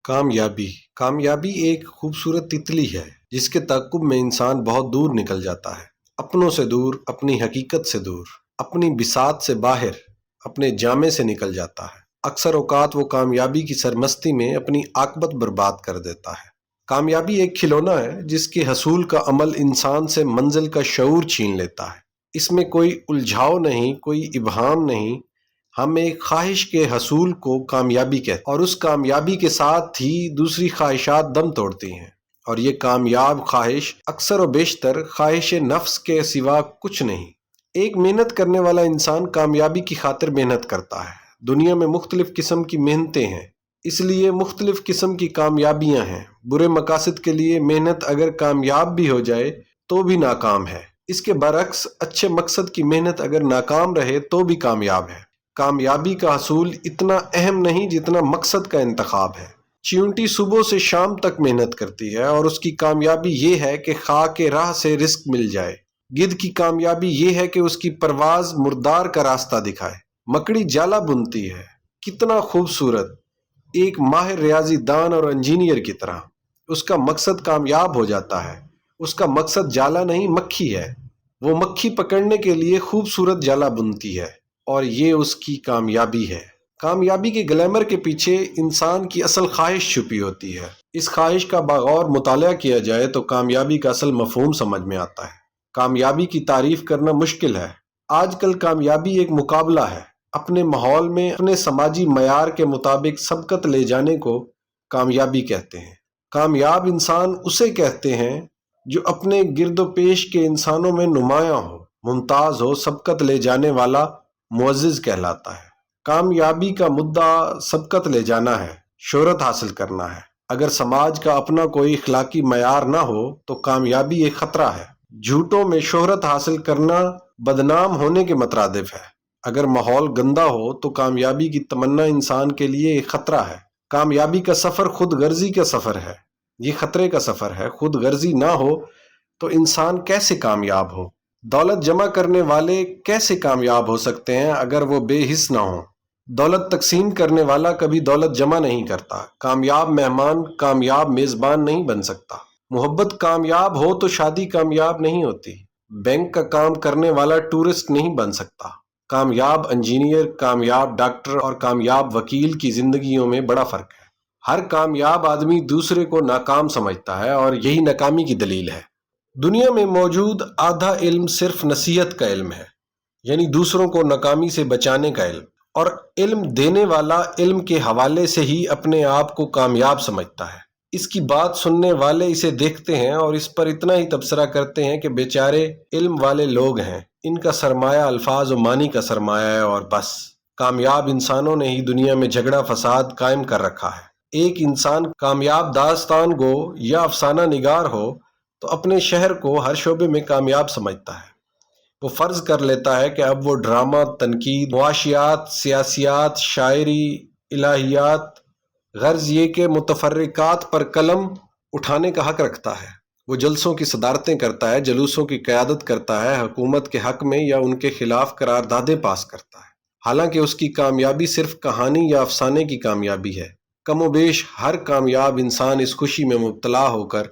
کامیابی کامیابی ایک خوبصورت تتلی ہے جس کے تعاقب میں انسان بہت دور نکل جاتا ہے، اپنوں سے دور، اپنی حقیقت سے دور، اپنی بساط سے باہر، اپنے جامے سے نکل جاتا ہے۔ اکثر اوقات وہ کامیابی کی سرمستی میں اپنی عاقبت برباد کر دیتا ہے۔ کامیابی ایک کھلونا ہے جس کے حصول کا عمل انسان سے منزل کا شعور چھین لیتا ہے۔ اس میں کوئی الجھاؤ نہیں، کوئی ابہام نہیں۔ ہم ایک خواہش کے حصول کو کامیابی کہتے ہیں اور اس کامیابی کے ساتھ ہی دوسری خواہشات دم توڑتی ہیں، اور یہ کامیاب خواہش اکثر و بیشتر خواہش نفس کے سوا کچھ نہیں۔ ایک محنت کرنے والا انسان کامیابی کی خاطر محنت کرتا ہے۔ دنیا میں مختلف قسم کی محنتیں ہیں، اس لیے مختلف قسم کی کامیابیاں ہیں۔ برے مقاصد کے لیے محنت اگر کامیاب بھی ہو جائے تو بھی ناکام ہے، اس کے برعکس اچھے مقصد کی محنت اگر ناکام رہے تو بھی کامیاب ہے۔ کامیابی کا حصول اتنا اہم نہیں جتنا مقصد کا انتخاب ہے۔ چیونٹی صبح سے شام تک محنت کرتی ہے اور اس کی کامیابی یہ ہے کہ خاک راہ سے رزق مل جائے۔ گدھ کی کامیابی یہ ہے کہ اس کی پرواز مردار کا راستہ دکھائے۔ مکڑی جالا بنتی ہے، کتنا خوبصورت، ایک ماہر ریاضی دان اور انجینئر کی طرح۔ اس کا مقصد کامیاب ہو جاتا ہے۔ اس کا مقصد جالا نہیں، مکھی ہے۔ وہ مکھی پکڑنے کے لیے خوبصورت جالا بنتی ہے اور یہ اس کی کامیابی ہے۔ کامیابی کے گلیمر کے پیچھے انسان کی اصل خواہش چھپی ہوتی ہے۔ اس خواہش کا بغور مطالعہ کیا جائے تو کامیابی کا اصل مفہوم سمجھ میں آتا ہے۔ کامیابی کی تعریف کرنا مشکل ہے۔ آج کل کامیابی ایک مقابلہ ہے۔ اپنے ماحول میں اپنے سماجی معیار کے مطابق سبقت لے جانے کو کامیابی کہتے ہیں۔ کامیاب انسان اسے کہتے ہیں جو اپنے گرد و پیش کے انسانوں میں نمایاں ہو، ممتاز ہو، سبقت لے جانے والا معزز کہلاتا ہے۔ کامیابی کا مدعا سبقت لے جانا ہے، شہرت حاصل کرنا ہے۔ اگر سماج کا اپنا کوئی اخلاقی معیار نہ ہو تو کامیابی ایک خطرہ ہے۔ جھوٹوں میں شہرت حاصل کرنا بدنام ہونے کے مترادف ہے۔ اگر ماحول گندا ہو تو کامیابی کی تمنا انسان کے لیے ایک خطرہ ہے۔ کامیابی کا سفر خود غرضی کا سفر ہے، یہ خطرے کا سفر ہے۔ خود غرضی نہ ہو تو انسان کیسے کامیاب ہو؟ دولت جمع کرنے والے کیسے کامیاب ہو سکتے ہیں اگر وہ بے حس نہ ہوں؟ دولت تقسیم کرنے والا کبھی دولت جمع نہیں کرتا۔ کامیاب مہمان کامیاب میزبان نہیں بن سکتا۔ محبت کامیاب ہو تو شادی کامیاب نہیں ہوتی۔ بینک کا کام کرنے والا ٹورسٹ نہیں بن سکتا۔ کامیاب انجینئر، کامیاب ڈاکٹر اور کامیاب وکیل کی زندگیوں میں بڑا فرق ہے۔ ہر کامیاب آدمی دوسرے کو ناکام سمجھتا ہے اور یہی ناکامی کی دلیل ہے۔ دنیا میں موجود آدھا علم صرف نصیحت کا علم ہے، یعنی دوسروں کو ناکامی سے بچانے کا علم، اور علم دینے والا علم کے حوالے سے ہی اپنے آپ کو کامیاب سمجھتا ہے۔ اس کی بات سننے والے اسے دیکھتے ہیں اور اس پر اتنا ہی تبصرہ کرتے ہیں کہ بیچارے علم والے لوگ ہیں، ان کا سرمایہ الفاظ و معنی کا سرمایہ ہے اور بس۔ کامیاب انسانوں نے ہی دنیا میں جھگڑا فساد قائم کر رکھا ہے۔ ایک انسان کامیاب داستان گو یا افسانہ نگار ہو تو اپنے شہر کو ہر شعبے میں کامیاب سمجھتا ہے۔ وہ فرض کر لیتا ہے کہ اب وہ ڈرامہ، تنقید، معاشیات، سیاسیات، شاعری، الہیات، غرض یہ کہ متفرقات پر قلم اٹھانے کا حق رکھتا ہے۔ وہ جلسوں کی صدارتیں کرتا ہے، جلوسوں کی قیادت کرتا ہے، حکومت کے حق میں یا ان کے خلاف قراردادیں پاس کرتا ہے۔ حالانکہ اس کی کامیابی صرف کہانی یا افسانے کی کامیابی ہے۔ کم و بیش ہر کامیاب انسان اس خوشی میں مبتلا ہو کر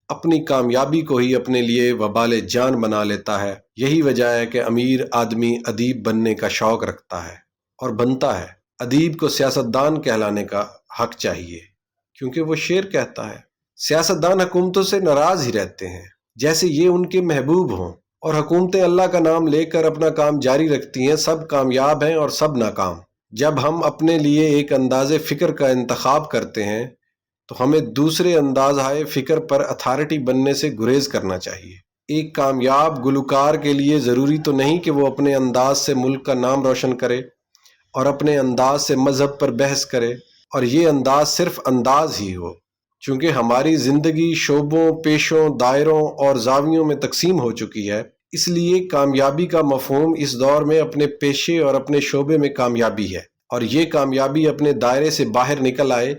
اپنی کامیابی کو ہی اپنے لیے وبال جان بنا لیتا ہے۔ یہی وجہ ہے کہ امیر آدمی ادیب بننے کا شوق رکھتا ہے اور بنتا ہے۔ ادیب کو سیاستدان کہلانے کا حق چاہیے کیونکہ وہ شعر کہتا ہے۔ سیاستدان حکومتوں سے ناراض ہی رہتے ہیں جیسے یہ ان کے محبوب ہوں، اور حکومتیں اللہ کا نام لے کر اپنا کام جاری رکھتی ہیں۔ سب کامیاب ہیں اور سب ناکام۔ جب ہم اپنے لیے ایک انداز فکر کا انتخاب کرتے ہیں تو ہمیں دوسرے انداز فکر پر اتھارٹی بننے سے گریز کرنا چاہیے۔ ایک کامیاب گلوکار کے لیے ضروری تو نہیں کہ وہ اپنے انداز سے ملک کا نام روشن کرے اور اپنے انداز سے مذہب پر بحث کرے، اور یہ انداز صرف انداز ہی ہو۔ چونکہ ہماری زندگی شعبوں، پیشوں، دائروں اور زاویوں میں تقسیم ہو چکی ہے، اس لیے کامیابی کا مفہوم اس دور میں اپنے پیشے اور اپنے شعبے میں کامیابی ہے، اور یہ کامیابی اپنے دائرے سے باہر نکل آئے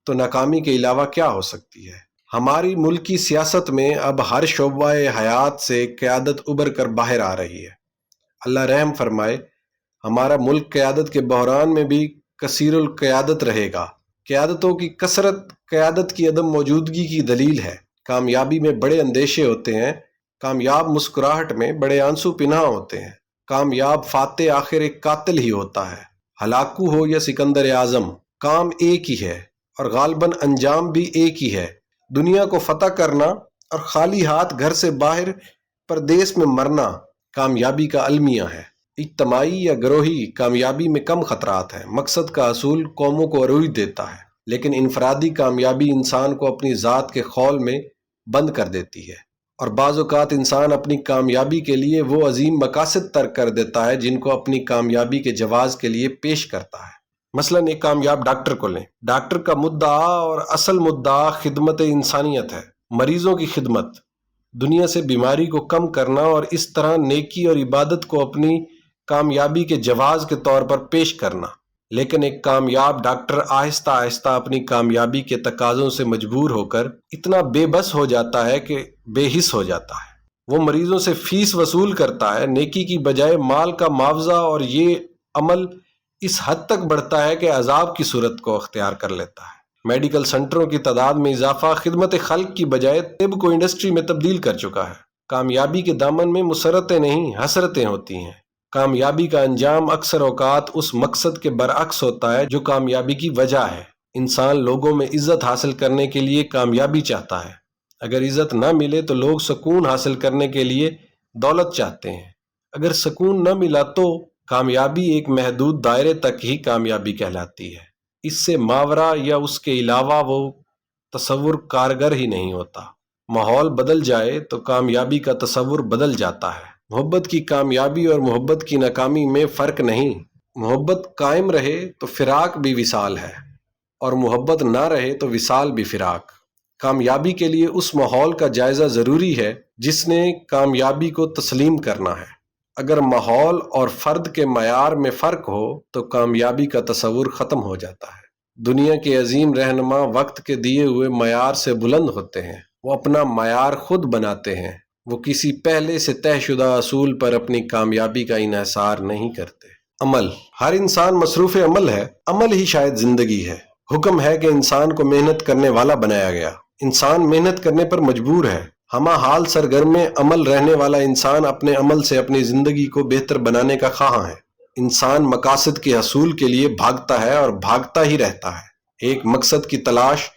تو ناکامی کے علاوہ کیا ہو سکتی ہے؟ ہماری ملکی سیاست میں اب ہر شعبہ حیات سے قیادت ابھر کر باہر آ رہی ہے۔ اللہ رحم فرمائے، ہمارا ملک قیادت کے بحران میں بھی کثیر القیادت رہے گا۔ قیادتوں کی کثرت قیادت کی عدم موجودگی کی دلیل ہے۔ کامیابی میں بڑے اندیشے ہوتے ہیں، کامیاب مسکراہٹ میں بڑے آنسو پنہاں ہوتے ہیں۔ کامیاب فاتح آخر ایک قاتل ہی ہوتا ہے۔ ہلاکو ہو یا سکندر اعظم، کام ایک ہی ہے اور غالباً انجام بھی ایک ہی ہے۔ دنیا کو فتح کرنا اور خالی ہاتھ گھر سے باہر پردیس میں مرنا کامیابی کا المیہ ہے۔ اجتماعی یا گروہی کامیابی میں کم خطرات ہیں۔ مقصد کا حصول قوموں کو عروج دیتا ہے، لیکن انفرادی کامیابی انسان کو اپنی ذات کے خول میں بند کر دیتی ہے، اور بعض اوقات انسان اپنی کامیابی کے لیے وہ عظیم مقاصد ترک کر دیتا ہے جن کو اپنی کامیابی کے جواز کے لیے پیش کرتا ہے۔ مثلاً ایک کامیاب ڈاکٹر کو لیں۔ ڈاکٹر کا مدعا اور اصل مدعا خدمت انسانیت ہے، مریضوں کی خدمت، دنیا سے بیماری کو کم کرنا اور اس طرح نیکی اور عبادت کو اپنی کامیابی کے جواز کے طور پر پیش کرنا۔ لیکن ایک کامیاب ڈاکٹر آہستہ آہستہ اپنی کامیابی کے تقاضوں سے مجبور ہو کر اتنا بے بس ہو جاتا ہے کہ بے حس ہو جاتا ہے۔ وہ مریضوں سے فیس وصول کرتا ہے نیکی کی بجائے مال کا معاوضہ، اور یہ عمل اس حد تک بڑھتا ہے کہ عذاب کی صورت کو اختیار کر لیتا ہے۔ میڈیکل سنٹروں کی تعداد میں اضافہ خدمت خلق کی بجائے طب کو انڈسٹری میں تبدیل کر چکا ہے۔ کامیابی کے دامن میں مسرتیں نہیں، حسرتیں ہوتی ہیں۔ کامیابی کا انجام اکثر اوقات اس مقصد کے برعکس ہوتا ہے جو کامیابی کی وجہ ہے۔ انسان لوگوں میں عزت حاصل کرنے کے لیے کامیابی چاہتا ہے۔ اگر عزت نہ ملے تو لوگ سکون حاصل کرنے کے لیے دولت چاہتے ہیں۔ اگر سکون نہ ملا تو کامیابی ایک محدود دائرے تک ہی کامیابی کہلاتی ہے۔ اس سے ماورا یا اس کے علاوہ وہ تصور کارگر ہی نہیں ہوتا۔ ماحول بدل جائے تو کامیابی کا تصور بدل جاتا ہے۔ محبت کی کامیابی اور محبت کی ناکامی میں فرق نہیں۔ محبت قائم رہے تو فراق بھی وصال ہے، اور محبت نہ رہے تو وصال بھی فراق۔ کامیابی کے لیے اس ماحول کا جائزہ ضروری ہے جس نے کامیابی کو تسلیم کرنا ہے۔ اگر ماحول اور فرد کے معیار میں فرق ہو تو کامیابی کا تصور ختم ہو جاتا ہے۔ دنیا کے عظیم رہنما وقت کے دیے ہوئے معیار سے بلند ہوتے ہیں۔ وہ اپنا معیار خود بناتے ہیں۔ وہ کسی پہلے سے طے شدہ اصول پر اپنی کامیابی کا انحصار نہیں کرتے۔ عمل، ہر انسان مصروف عمل ہے۔ عمل ہی شاید زندگی ہے۔ حکم ہے کہ انسان کو محنت کرنے والا بنایا گیا۔ انسان محنت کرنے پر مجبور ہے۔ ہمہ حال سرگرم عمل رہنے والا انسان اپنے عمل سے اپنی زندگی کو بہتر بنانے کا خواہاں ہے۔ انسان مقاصد کے حصول کے لیے بھاگتا ہے اور بھاگتا ہی رہتا ہے۔ ایک مقصد کی تلاش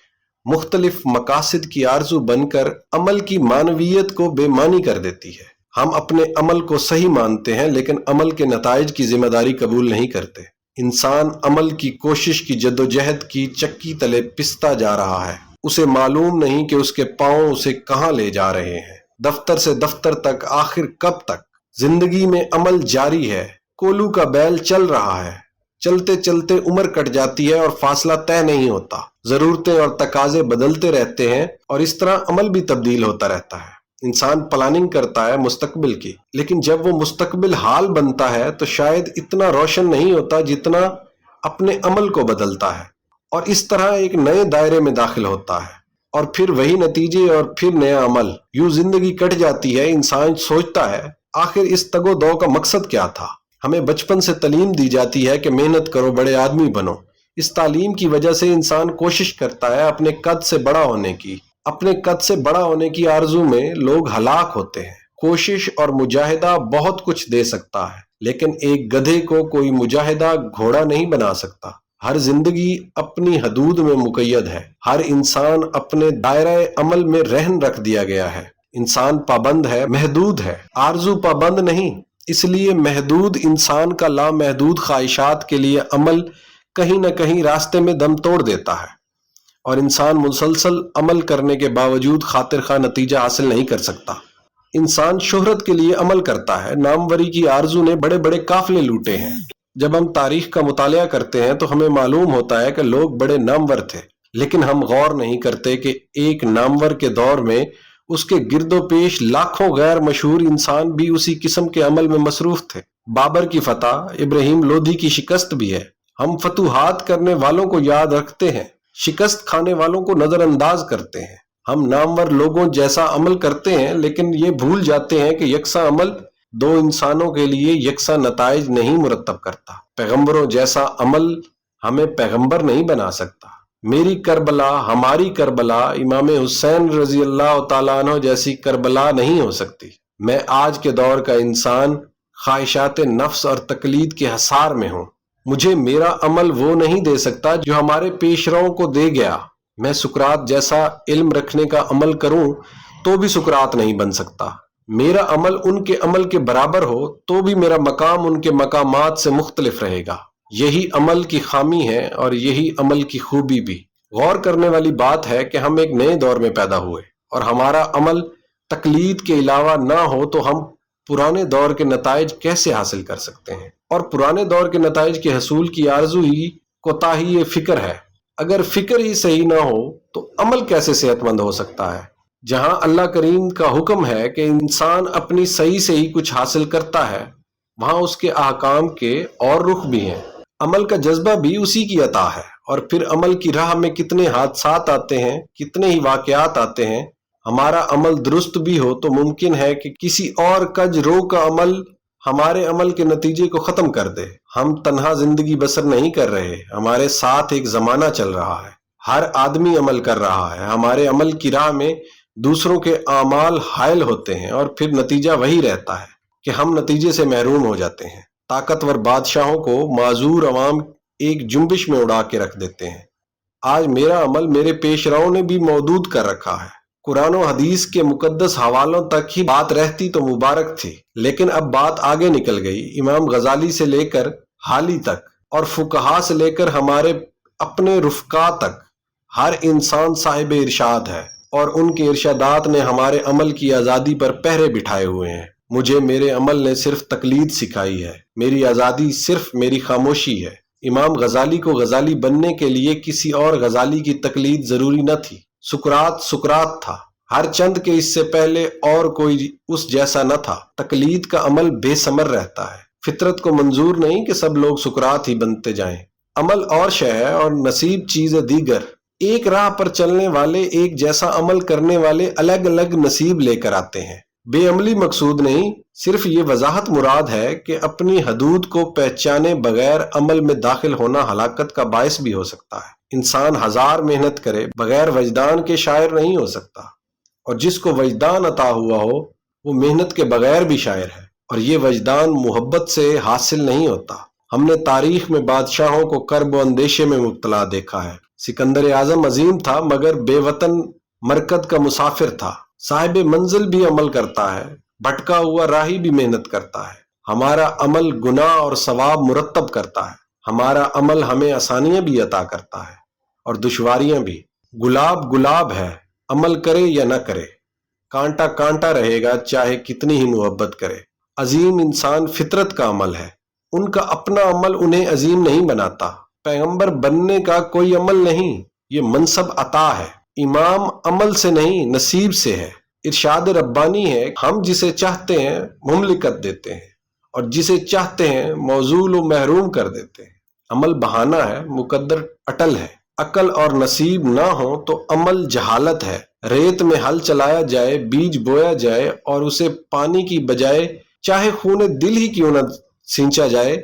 مختلف مقاصد کی آرزو بن کر عمل کی معنویت کو بے معنی کر دیتی ہے۔ ہم اپنے عمل کو صحیح مانتے ہیں لیکن عمل کے نتائج کی ذمہ داری قبول نہیں کرتے۔ انسان عمل کی کوشش کی جدوجہد کی چکی تلے پستا جا رہا ہے۔ اسے معلوم نہیں کہ اس کے پاؤں اسے کہاں لے جا رہے ہیں۔ دفتر سے دفتر تک، آخر کب تک؟ زندگی میں عمل جاری ہے۔ کولو کا بیل چل رہا ہے۔ چلتے چلتے عمر کٹ جاتی ہے اور فاصلہ طے نہیں ہوتا۔ ضرورتیں اور تقاضے بدلتے رہتے ہیں اور اس طرح عمل بھی تبدیل ہوتا رہتا ہے۔ انسان پلاننگ کرتا ہے مستقبل کی، لیکن جب وہ مستقبل حال بنتا ہے تو شاید اتنا روشن نہیں ہوتا جتنا اپنے عمل کو بدلتا ہے، اور اس طرح ایک نئے دائرے میں داخل ہوتا ہے، اور پھر وہی نتیجے اور پھر نیا عمل۔ یوں زندگی کٹ جاتی ہے۔ انسان سوچتا ہے آخر اس تگ و دو کا مقصد کیا تھا؟ ہمیں بچپن سے تعلیم دی جاتی ہے کہ محنت کرو، بڑے آدمی بنو۔ اس تعلیم کی وجہ سے انسان کوشش کرتا ہے اپنے قد سے بڑا ہونے کی۔ اپنے قد سے بڑا ہونے کی آرزو میں لوگ ہلاک ہوتے ہیں۔ کوشش اور مجاہدہ بہت کچھ دے سکتا ہے، لیکن ایک گدھے کو کوئی مجاہدہ گھوڑا نہیں بنا سکتا۔ ہر زندگی اپنی حدود میں مقید ہے۔ ہر انسان اپنے دائرہ عمل میں رہن رکھ دیا گیا ہے۔ انسان پابند ہے، محدود ہے، آرزو پابند نہیں۔ اس لیے محدود انسان کا لامحدود خواہشات کے لیے عمل کہیں نہ کہیں راستے میں دم توڑ دیتا ہے، اور انسان مسلسل عمل کرنے کے باوجود خاطر خواہ نتیجہ حاصل نہیں کر سکتا۔ انسان شہرت کے لیے عمل کرتا ہے۔ ناموری کی آرزو نے بڑے بڑے قافلے لوٹے ہیں۔ جب ہم تاریخ کا مطالعہ کرتے ہیں تو ہمیں معلوم ہوتا ہے کہ لوگ بڑے نامور تھے، لیکن ہم غور نہیں کرتے کہ ایک نامور کے دور میں اس کے گرد و پیش لاکھوں غیر مشہور انسان بھی اسی قسم کے عمل میں مصروف تھے۔ بابر کی فتح ابراہیم لودھی کی شکست بھی ہے۔ ہم فتوحات کرنے والوں کو یاد رکھتے ہیں، شکست کھانے والوں کو نظر انداز کرتے ہیں۔ ہم نامور لوگوں جیسا عمل کرتے ہیں، لیکن یہ بھول جاتے ہیں کہ یکساں عمل دو انسانوں کے لیے یکساں نتائج نہیں مرتب کرتا۔ پیغمبروں جیسا عمل ہمیں پیغمبر نہیں بنا سکتا۔ میری کربلا، ہماری کربلا امام حسین رضی اللہ تعالیٰ عنہ جیسی کربلا نہیں ہو سکتی۔ میں آج کے دور کا انسان خواہشات نفس اور تقلید کے حصار میں ہوں۔ مجھے میرا عمل وہ نہیں دے سکتا جو ہمارے پیش رووں کو دے گیا۔ میں سقراط جیسا علم رکھنے کا عمل کروں تو بھی سقراط نہیں بن سکتا۔ میرا عمل ان کے عمل کے برابر ہو تو بھی میرا مقام ان کے مقامات سے مختلف رہے گا۔ یہی عمل کی خامی ہے اور یہی عمل کی خوبی بھی۔ غور کرنے والی بات ہے کہ ہم ایک نئے دور میں پیدا ہوئے اور ہمارا عمل تقلید کے علاوہ نہ ہو تو ہم پرانے دور کے نتائج کیسے حاصل کر سکتے ہیں؟ اور پرانے دور کے نتائج کے حصول کی آرزو ہی کوتاہی فکر ہے۔ اگر فکر ہی صحیح نہ ہو تو عمل کیسے صحت مند ہو سکتا ہے؟ جہاں اللہ کریم کا حکم ہے کہ انسان اپنی صحیح سے ہی کچھ حاصل کرتا ہے، وہاں اس کے احکام کے اور رخ بھی ہیں۔ عمل کا جذبہ بھی اسی کی عطا ہے، اور پھر عمل کی راہ میں کتنے حادثات آتے ہیں، کتنے ہی واقعات آتے ہیں۔ ہمارا عمل درست بھی ہو تو ممکن ہے کہ کسی اور کج رو کا عمل ہمارے عمل کے نتیجے کو ختم کر دے۔ ہم تنہا زندگی بسر نہیں کر رہے، ہمارے ساتھ ایک زمانہ چل رہا ہے۔ ہر آدمی عمل کر رہا ہے۔ ہمارے عمل کی راہ میں دوسروں کے اعمال حائل ہوتے ہیں اور پھر نتیجہ وہی رہتا ہے کہ ہم نتیجے سے محروم ہو جاتے ہیں۔ طاقتور بادشاہوں کو معذور عوام ایک جنبش میں اڑا کے رکھ دیتے ہیں۔ آج میرا عمل میرے پیش رووں نے بھی مودود کر رکھا ہے۔ قرآن و حدیث کے مقدس حوالوں تک ہی بات رہتی تو مبارک تھی، لیکن اب بات آگے نکل گئی۔ امام غزالی سے لے کر حالی تک اور فقہا سے لے کر ہمارے اپنے رفقا تک ہر انسان صاحب ارشاد ہے، اور ان کے ارشادات نے ہمارے عمل کی آزادی پر پہرے بٹھائے ہوئے ہیں۔ مجھے میرے عمل نے صرف تقلید سکھائی ہے، میری آزادی صرف میری خاموشی ہے۔ امام غزالی کو غزالی بننے کے لیے کسی اور غزالی کی تقلید ضروری نہ تھی۔ سقراط تھا، ہر چند کے اس سے پہلے اور کوئی اس جیسا نہ تھا۔ تقلید کا عمل بے ثمر رہتا ہے۔ فطرت کو منظور نہیں کہ سب لوگ سقراط ہی بنتے جائیں۔ عمل اور شے ہے اور نصیب چیز دیگر۔ ایک راہ پر چلنے والے، ایک جیسا عمل کرنے والے الگ الگ نصیب لے کر آتے ہیں۔ بے عملی مقصود نہیں، صرف یہ وضاحت مراد ہے کہ اپنی حدود کو پہچانے بغیر عمل میں داخل ہونا ہلاکت کا باعث بھی ہو سکتا ہے۔ انسان ہزار محنت کرے، بغیر وجدان کے شاعر نہیں ہو سکتا، اور جس کو وجدان عطا ہوا ہو وہ محنت کے بغیر بھی شاعر ہے، اور یہ وجدان محبت سے حاصل نہیں ہوتا۔ ہم نے تاریخ میں بادشاہوں کو کرب و اندیشے میں مبتلا دیکھا ہے۔ سکندر اعظم عظیم تھا مگر بے وطن مرکد کا مسافر تھا۔ صاحب منزل بھی عمل کرتا ہے، بھٹکا ہوا راہی بھی محنت کرتا ہے۔ ہمارا عمل گناہ اور ثواب مرتب کرتا ہے۔ ہمارا عمل ہمیں آسانیاں بھی عطا کرتا ہے اور دشواریاں بھی۔ گلاب گلاب ہے، عمل کرے یا نہ کرے، کانٹا کانٹا رہے گا چاہے کتنی ہی محبت کرے۔ عظیم انسان فطرت کا عمل ہے، ان کا اپنا عمل انہیں عظیم نہیں بناتا۔ پیغمبر بننے کا کوئی عمل نہیں، یہ منصب عطا ہے۔ امام عمل سے نہیں نصیب سے ہے۔ ارشاد ربانی ہے، ہم جسے چاہتے ہیں مملکت دیتے ہیں اور جسے چاہتے ہیں موزول و محروم کر دیتے ہیں۔ عمل بہانہ ہے، مقدر اٹل ہے۔ عقل اور نصیب نہ ہو تو عمل جہالت ہے۔ ریت میں ہل چلایا جائے، بیج بویا جائے اور اسے پانی کی بجائے چاہے خون دل ہی کیوں نہ سینچا جائے،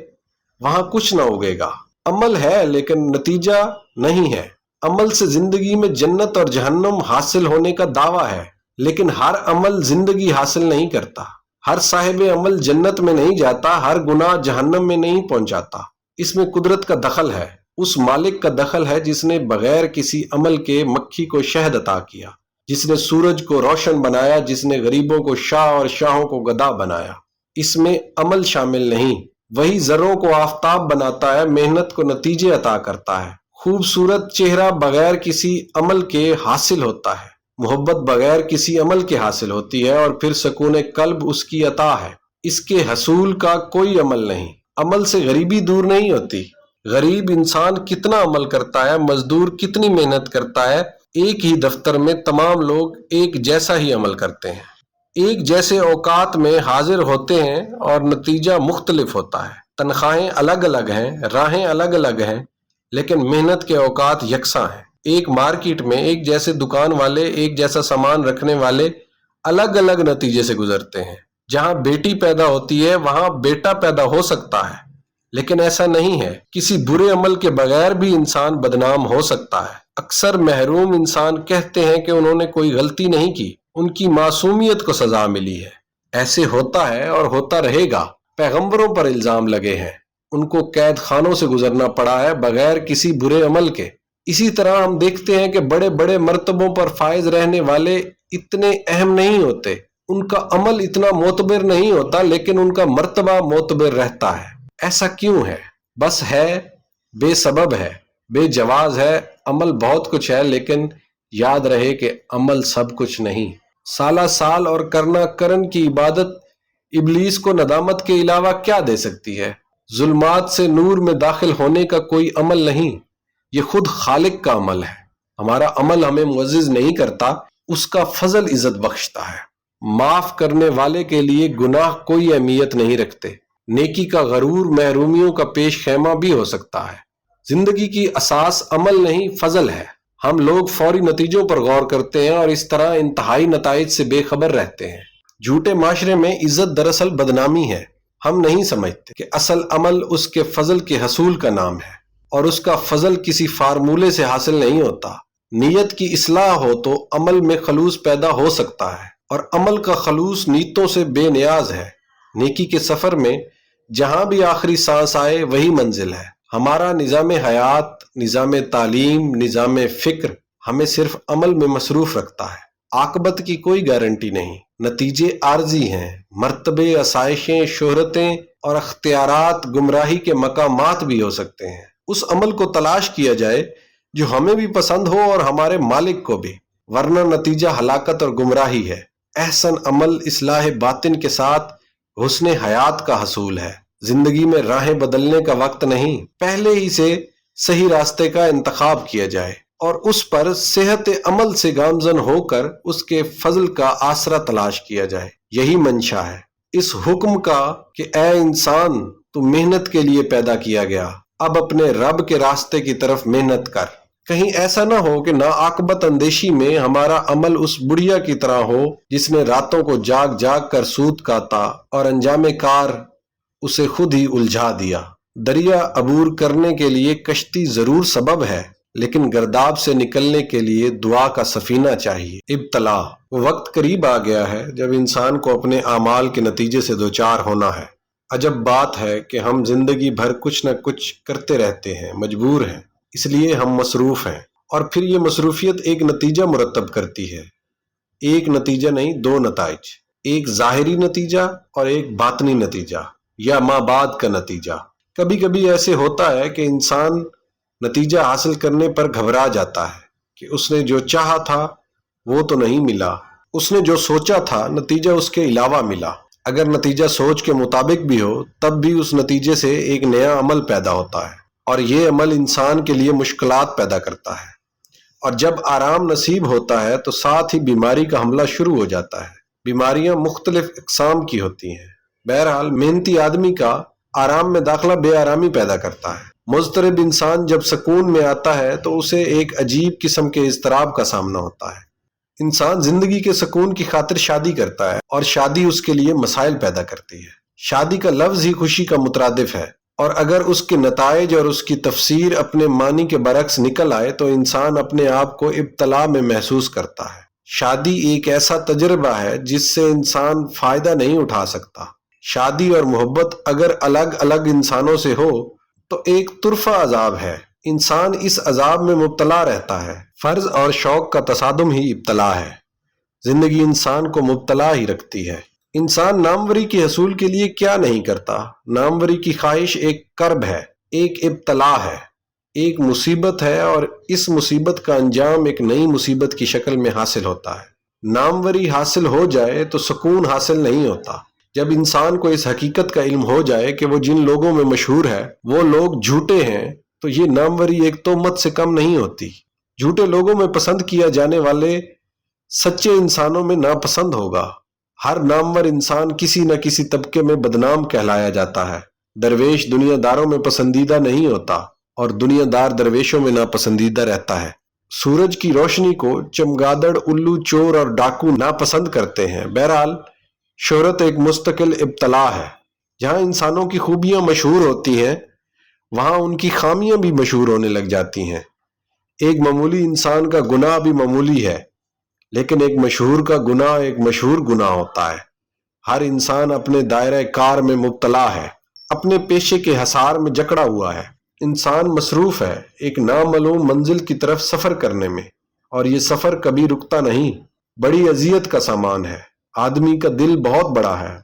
وہاں کچھ نہ اگے گا۔ عمل ہے لیکن نتیجہ نہیں ہے۔ عمل سے زندگی میں جنت اور جہنم حاصل ہونے کا دعویٰ ہے، لیکن ہر عمل زندگی حاصل نہیں کرتا۔ ہر صاحب عمل جنت میں نہیں جاتا، ہر گناہ جہنم میں نہیں پہنچاتا۔ اس میں قدرت کا دخل ہے، اس مالک کا دخل ہے جس نے بغیر کسی عمل کے مکھی کو شہد عطا کیا، جس نے سورج کو روشن بنایا، جس نے غریبوں کو شاہ اور شاہوں کو گدا بنایا۔ اس میں عمل شامل نہیں۔ وہی ذروں کو آفتاب بناتا ہے، محنت کو نتیجے عطا کرتا ہے۔ خوبصورت چہرہ بغیر کسی عمل کے حاصل ہوتا ہے، محبت بغیر کسی عمل کے حاصل ہوتی ہے، اور پھر سکون قلب اس کی عطا ہے۔ اس کے حصول کا کوئی عمل نہیں۔ عمل سے غریبی دور نہیں ہوتی۔ غریب انسان کتنا عمل کرتا ہے، مزدور کتنی محنت کرتا ہے، ایک ہی دفتر میں تمام لوگ ایک جیسا ہی عمل کرتے ہیں، ایک جیسے اوقات میں حاضر ہوتے ہیں اور نتیجہ مختلف ہوتا ہے۔ تنخواہیں الگ الگ ہیں، راہیں الگ الگ ہیں، لیکن محنت کے اوقات یکساں ہیں۔ ایک مارکیٹ میں ایک جیسے دکان والے، ایک جیسا سامان رکھنے والے الگ الگ نتیجے سے گزرتے ہیں۔ جہاں بیٹی پیدا ہوتی ہے وہاں بیٹا پیدا ہو سکتا ہے، لیکن ایسا نہیں ہے، کسی برے عمل کے بغیر بھی انسان بدنام ہو سکتا ہے۔ اکثر محروم انسان کہتے ہیں کہ انہوں نے کوئی غلطی نہیں کی، ان کی معصومیت کو سزا ملی ہے۔ ایسے ہوتا ہے اور ہوتا رہے گا۔ پیغمبروں پر الزام لگے ہیں، ان کو قید خانوں سے گزرنا پڑا ہے بغیر کسی برے عمل کے۔ اسی طرح ہم دیکھتے ہیں کہ بڑے بڑے مرتبوں پر فائز رہنے والے اتنے اہم نہیں ہوتے، ان کا عمل اتنا معتبر نہیں ہوتا، لیکن ان کا مرتبہ معتبر رہتا ہے۔ ایسا کیوں ہے؟ بس ہے، بے سبب ہے، بے جواز ہے۔ عمل بہت کچھ ہے، لیکن یاد رہے کہ عمل سب کچھ نہیں۔ سالہ سال اور کرنا کرن کی عبادت ابلیس کو ندامت کے علاوہ کیا دے سکتی ہے؟ ظلمات سے نور میں داخل ہونے کا کوئی عمل نہیں، یہ خود خالق کا عمل ہے۔ ہمارا عمل ہمیں معزز نہیں کرتا، اس کا فضل عزت بخشتا ہے۔ معاف کرنے والے کے لیے گناہ کوئی اہمیت نہیں رکھتے۔ نیکی کا غرور محرومیوں کا پیش خیمہ بھی ہو سکتا ہے۔ زندگی کی اساس عمل نہیں، فضل ہے۔ ہم لوگ فوری نتیجوں پر غور کرتے ہیں اور اس طرح انتہائی نتائج سے بے خبر رہتے ہیں۔ جھوٹے معاشرے میں عزت دراصل بدنامی ہے۔ ہم نہیں سمجھتے کہ اصل عمل اس کے فضل کے حصول کا نام ہے، اور اس کا فضل کسی فارمولے سے حاصل نہیں ہوتا۔ نیت کی اصلاح ہو تو عمل میں خلوص پیدا ہو سکتا ہے، اور عمل کا خلوص نیتوں سے بے نیاز ہے۔ نیکی کے سفر میں جہاں بھی آخری سانس آئے وہی منزل ہے۔ ہمارا نظام حیات، نظام تعلیم، نظام فکر ہمیں صرف عمل میں مصروف رکھتا ہے۔ عاقبت کی کوئی گارنٹی نہیں، نتیجے عارضی ہیں۔ مرتبے، آسائشیں، شہرتیں اور اختیارات گمراہی کے مقامات بھی ہو سکتے ہیں۔ اس عمل کو تلاش کیا جائے جو ہمیں بھی پسند ہو اور ہمارے مالک کو بھی، ورنہ نتیجہ ہلاکت اور گمراہی ہے۔ احسن عمل اصلاح باطن کے ساتھ حسن حیات کا حصول ہے۔ زندگی میں راہیں بدلنے کا وقت نہیں، پہلے ہی سے صحیح راستے کا انتخاب کیا جائے اور اس پر صحت عمل سے گامزن ہو کر اس کے فضل کا آسرا تلاش کیا جائے۔ یہی منشا ہے اس حکم کا کہ اے انسان، تو محنت کے لیے پیدا کیا گیا، اب اپنے رب کے راستے کی طرف محنت کر۔ کہیں ایسا نہ ہو کہ ناعاقبت اندیشی میں ہمارا عمل اس بڑھیا کی طرح ہو جس نے راتوں کو جاگ جاگ کر سود کاتا اور انجام کار اسے خود ہی الجھا دیا۔ دریا عبور کرنے کے لیے کشتی ضرور سبب ہے، لیکن گرداب سے نکلنے کے لیے دعا کا سفینہ چاہیے۔ ابتلا، وہ وقت قریب آ گیا ہے جب انسان کو اپنے اعمال کے نتیجے سے دوچار ہونا ہے۔ عجب بات ہے کہ ہم زندگی بھر کچھ نہ کچھ کرتے رہتے ہیں، مجبور ہیں، اس لیے ہم مصروف ہیں، اور پھر یہ مصروفیت ایک نتیجہ مرتب کرتی ہے۔ ایک نتیجہ نہیں، دو نتائج، ایک ظاہری نتیجہ اور ایک باطنی نتیجہ یا ما بعد کا نتیجہ۔ کبھی کبھی ایسے ہوتا ہے کہ انسان نتیجہ حاصل کرنے پر گھبرا جاتا ہے کہ اس نے جو چاہا تھا وہ تو نہیں ملا، اس نے جو سوچا تھا نتیجہ اس کے علاوہ ملا۔ اگر نتیجہ سوچ کے مطابق بھی ہو تب بھی اس نتیجے سے ایک نیا عمل پیدا ہوتا ہے، اور یہ عمل انسان کے لیے مشکلات پیدا کرتا ہے، اور جب آرام نصیب ہوتا ہے تو ساتھ ہی بیماری کا حملہ شروع ہو جاتا ہے۔ بیماریاں مختلف اقسام کی ہوتی ہیں۔ بہرحال محنتی آدمی کا آرام میں داخلہ بے آرامی پیدا کرتا ہے۔ مضطرب انسان جب سکون میں آتا ہے تو اسے ایک عجیب قسم کے اضطراب کا سامنا ہوتا ہے۔ انسان زندگی کے سکون کی خاطر شادی کرتا ہے، اور شادی اس کے لیے مسائل پیدا کرتی ہے۔ شادی کا لفظ ہی خوشی کا مترادف ہے، اور اگر اس کے نتائج اور اس کی تفسیر اپنے معنی کے برعکس نکل آئے تو انسان اپنے آپ کو ابتلا میں محسوس کرتا ہے۔ شادی ایک ایسا تجربہ ہے جس سے انسان فائدہ نہیں اٹھا سکتا۔ شادی اور محبت اگر الگ الگ انسانوں سے ہو تو ایک طرفہ عذاب ہے، انسان اس عذاب میں مبتلا رہتا ہے۔ فرض اور شوق کا تصادم ہی ابتلا ہے۔ زندگی انسان کو مبتلا ہی رکھتی ہے۔ انسان ناموری کے حصول کے لیے کیا نہیں کرتا؟ ناموری کی خواہش ایک کرب ہے، ایک ابتلا ہے، ایک مصیبت ہے، اور اس مصیبت کا انجام ایک نئی مصیبت کی شکل میں حاصل ہوتا ہے۔ ناموری حاصل ہو جائے تو سکون حاصل نہیں ہوتا۔ جب انسان کو اس حقیقت کا علم ہو جائے کہ وہ جن لوگوں میں مشہور ہے وہ لوگ جھوٹے ہیں، تو یہ ناموری ایک تہمت سے کم نہیں ہوتی۔ جھوٹے لوگوں میں پسند کیا جانے والے سچے انسانوں میں ناپسند ہوگا۔ ہر نامور انسان کسی نہ کسی طبقے میں بدنام کہلایا جاتا ہے۔ درویش دنیا داروں میں پسندیدہ نہیں ہوتا، اور دنیا دار درویشوں میں ناپسندیدہ رہتا ہے۔ سورج کی روشنی کو چمگادڑ، الو، چور اور ڈاکو ناپسند کرتے ہیں۔ بہرحال شہرت ایک مستقل ابتلا ہے۔ جہاں انسانوں کی خوبیاں مشہور ہوتی ہیں وہاں ان کی خامیاں بھی مشہور ہونے لگ جاتی ہیں۔ ایک معمولی انسان کا گناہ بھی معمولی ہے، لیکن ایک مشہور کا گناہ ایک مشہور گناہ ہوتا ہے۔ ہر انسان اپنے دائرہ کار میں مبتلا ہے، اپنے پیشے کے حصار میں جکڑا ہوا ہے۔ انسان مصروف ہے ایک نامعلوم منزل کی طرف سفر کرنے میں، اور یہ سفر کبھی رکتا نہیں۔ بڑی اذیت کا سامان ہے۔ آدمی کا دل بہت بڑا ہے،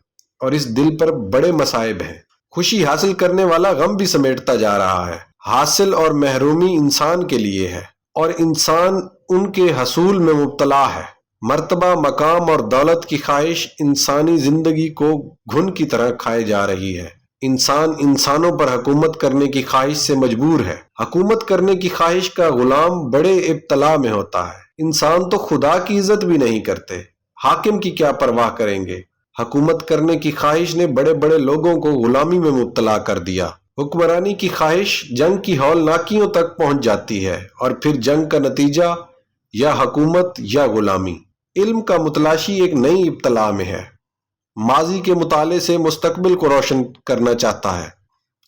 اور اس دل پر بڑے مصائب ہیں۔ خوشی حاصل کرنے والا غم بھی سمیٹتا جا رہا ہے۔ حاصل اور محرومی انسان کے لیے ہے، اور انسان ان کے حصول میں مبتلا ہے۔ مرتبہ، مقام اور دولت کی خواہش انسانی زندگی کو گھن کی طرح کھائے جا رہی ہے۔ انسان انسانوں پر حکومت کرنے کی خواہش سے مجبور ہے۔ حکومت کرنے کی خواہش کا غلام بڑے ابتلا میں ہوتا ہے۔ انسان تو خدا کی عزت بھی نہیں کرتے، حاکم کی کیا پرواہ کریں گے۔ حکومت کرنے کی خواہش نے بڑے بڑے لوگوں کو غلامی میں مبتلا کر دیا۔ حکمرانی کی خواہش جنگ کی ہولناکیوں تک پہنچ جاتی ہے، اور پھر جنگ کا نتیجہ یا حکومت یا غلامی۔ علم کا متلاشی ایک نئی ابتلا میں ہے۔ ماضی کے مطالعے سے مستقبل کو روشن کرنا چاہتا ہے۔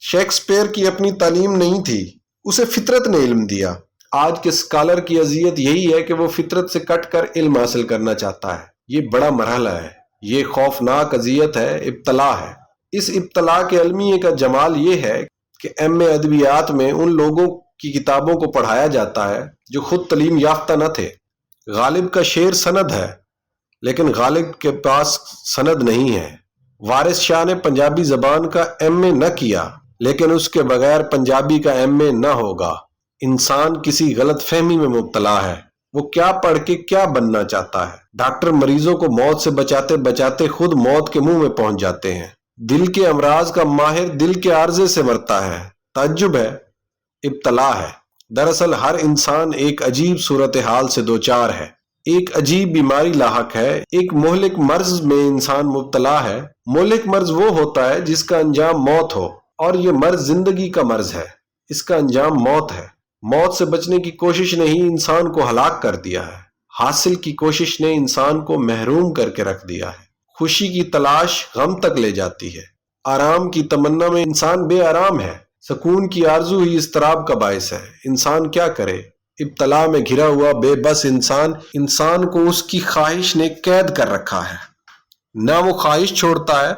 شیکسپیئر کی اپنی تعلیم نہیں تھی، اسے فطرت نے علم دیا۔ آج کے اسکالر کی اذیت یہی ہے کہ وہ فطرت سے کٹ کر علم حاصل کرنا چاہتا ہے۔ یہ بڑا مرحلہ ہے، یہ خوفناک اذیت ہے، ابتلا ہے۔ اس ابتلا کے المیے کا جمال یہ ہے کہ ایم اے ادبیات میں ان لوگوں کی کتابوں کو پڑھایا جاتا ہے جو خود تعلیم یافتہ نہ تھے۔ غالب کا شعر سند ہے، لیکن غالب کے پاس سند نہیں ہے۔ وارث شاہ نے پنجابی زبان کا ایم اے نہ کیا، لیکن اس کے بغیر پنجابی کا ایم اے نہ ہوگا۔ انسان کسی غلط فہمی میں مبتلا ہے، وہ کیا پڑھ کے کیا بننا چاہتا ہے۔ ڈاکٹر مریضوں کو موت سے بچاتے بچاتے خود موت کے منہ میں پہنچ جاتے ہیں۔ دل کے امراض کا ماہر دل کے عارضے سے مرتا ہے۔ تعجب ہے، ابتلا ہے۔ دراصل ہر انسان ایک عجیب صورتحال سے دوچار ہے، ایک عجیب بیماری لاحق ہے، ایک مہلک مرض میں انسان مبتلا ہے۔ مہلک مرض وہ ہوتا ہے جس کا انجام موت ہو، اور یہ مرض زندگی کا مرض ہے، اس کا انجام موت ہے۔ موت سے بچنے کی کوشش نے ہی انسان کو ہلاک کر دیا ہے۔ حاصل کی کوشش نے انسان کو محروم کر کے رکھ دیا ہے۔ خوشی کی تلاش غم تک لے جاتی ہے۔ آرام کی تمنا میں انسان بے آرام ہے۔ سکون کی آرزو ہی اضطراب کا باعث ہے۔ انسان کیا کرے؟ ابتلا میں گھرا ہوا بے بس انسان کو اس کی خواہش نے قید کر رکھا ہے۔ نہ وہ خواہش چھوڑتا ہے،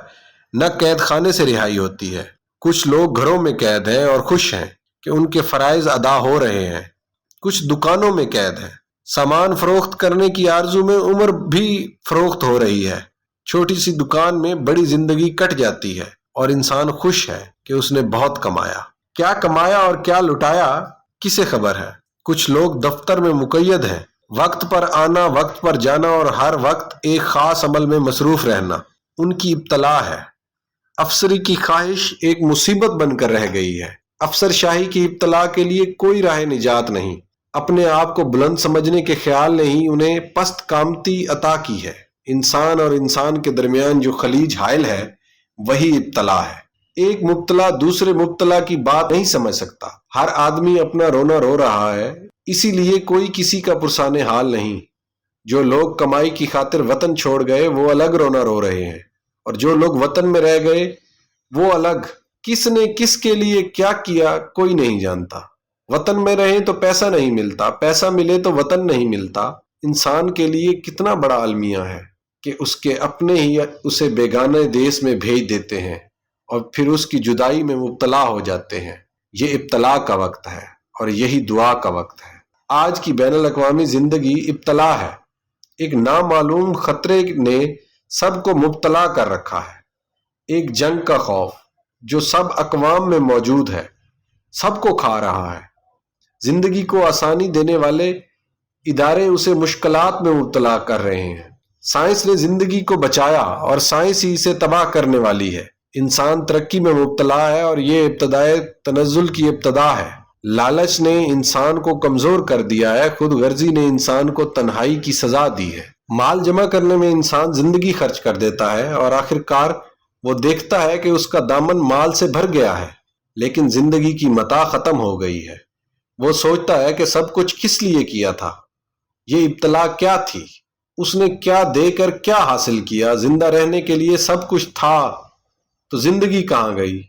نہ قید خانے سے رہائی ہوتی ہے۔ کچھ لوگ گھروں میں قید ہیں اور خوش ہیں کہ ان کے فرائض ادا ہو رہے ہیں۔ کچھ دکانوں میں قید ہیں، سامان فروخت کرنے کی آرزو میں عمر بھی فروخت ہو رہی ہے۔ چھوٹی سی دکان میں بڑی زندگی کٹ جاتی ہے، اور انسان خوش ہے کہ اس نے بہت کمایا۔ کیا کمایا اور کیا لٹایا کسے خبر ہے؟ کچھ لوگ دفتر میں مقید ہیں، وقت پر آنا، وقت پر جانا، اور ہر وقت ایک خاص عمل میں مصروف رہنا ان کی ابتلا ہے۔ افسری کی خواہش ایک مصیبت بن کر رہ گئی ہے۔ افسر شاہی کی ابتلا کے لیے کوئی راہ نجات نہیں۔ اپنے آپ کو بلند سمجھنے کے خیال نے ہی انہیں پست قامتی عطا کی ہے۔ انسان اور انسان کے درمیان جو خلیج حائل ہے، وہی ابتلا ہے۔ ایک مبتلا دوسرے مبتلا کی بات نہیں سمجھ سکتا۔ ہر آدمی اپنا رونا رو رہا ہے، اسی لیے کوئی کسی کا پرسان حال نہیں۔ جو لوگ کمائی کی خاطر وطن چھوڑ گئے وہ الگ رونا رو رہے ہیں، اور جو لوگ وطن میں رہ گئے وہ الگ۔ کس نے کس کے لیے کیا کیا کوئی نہیں جانتا۔ وطن میں رہیں تو پیسہ نہیں ملتا، پیسہ ملے تو وطن نہیں ملتا۔ انسان کے لیے کتنا بڑا المیہ ہے کہ اس کے اپنے ہی اسے بیگانے دیس میں بھیج دیتے ہیں، اور پھر اس کی جدائی میں مبتلا ہو جاتے ہیں۔ یہ ابتلا کا وقت ہے، اور یہی دعا کا وقت ہے۔ آج کی بین الاقوامی زندگی ابتلا ہے۔ ایک نامعلوم خطرے نے سب کو مبتلا کر رکھا ہے۔ ایک جنگ کا خوف جو سب اقوام میں موجود ہے، سب کو کھا رہا ہے۔ زندگی کو آسانی دینے والے ادارے اسے مشکلات میں مبتلا کر رہے ہیں۔ سائنس نے زندگی کو بچایا، اور سائنس ہی اسے تباہ کرنے والی ہے۔ انسان ترقی میں مبتلا ہے، اور یہ ابتدائے تنزل کی ابتدا ہے۔ لالچ نے انسان کو کمزور کر دیا ہے، خود غرضی نے انسان کو تنہائی کی سزا دی ہے۔ مال جمع کرنے میں انسان زندگی خرچ کر دیتا ہے، اور آخر کار وہ دیکھتا ہے کہ اس کا دامن مال سے بھر گیا ہے، لیکن زندگی کی متاع ختم ہو گئی ہے۔ وہ سوچتا ہے کہ سب کچھ کس لیے کیا تھا، یہ ابتلا کیا تھی، اس نے کیا دے کر کیا حاصل کیا۔ زندہ رہنے کے لیے سب کچھ تھا تو زندگی کہاں گئی؟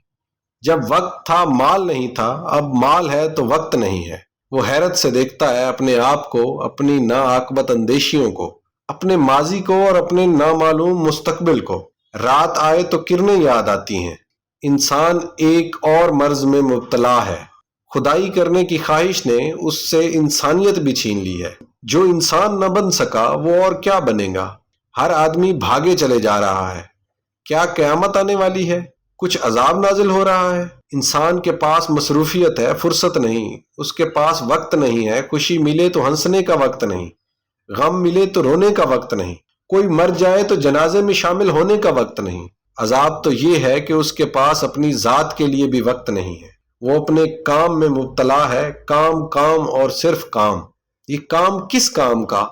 جب وقت تھا مال نہیں تھا، اب مال ہے تو وقت نہیں ہے۔ وہ حیرت سے دیکھتا ہے اپنے آپ کو، اپنی ناعاقبت اندیشیوں کو، اپنے ماضی کو اور اپنے نامعلوم مستقبل کو۔ رات آئے تو کرنیں یاد آتی ہیں۔ انسان ایک اور مرض میں مبتلا ہے۔ خدائی کرنے کی خواہش نے اس سے انسانیت بھی چھین لی ہے۔ جو انسان نہ بن سکا وہ اور کیا بنے گا؟ ہر آدمی بھاگے چلے جا رہا ہے۔ کیا قیامت آنے والی ہے؟ کچھ عذاب نازل ہو رہا ہے؟ انسان کے پاس مصروفیت ہے، فرصت نہیں۔ اس کے پاس وقت نہیں ہے۔ خوشی ملے تو ہنسنے کا وقت نہیں، غم ملے تو رونے کا وقت نہیں، کوئی مر جائے تو جنازے میں شامل ہونے کا وقت نہیں۔ عذاب تو یہ ہے کہ اس کے پاس اپنی ذات کے لیے بھی وقت نہیں ہے۔ وہ اپنے کام میں مبتلا ہے، کام کام اور صرف کام۔ یہ کام کس کام کا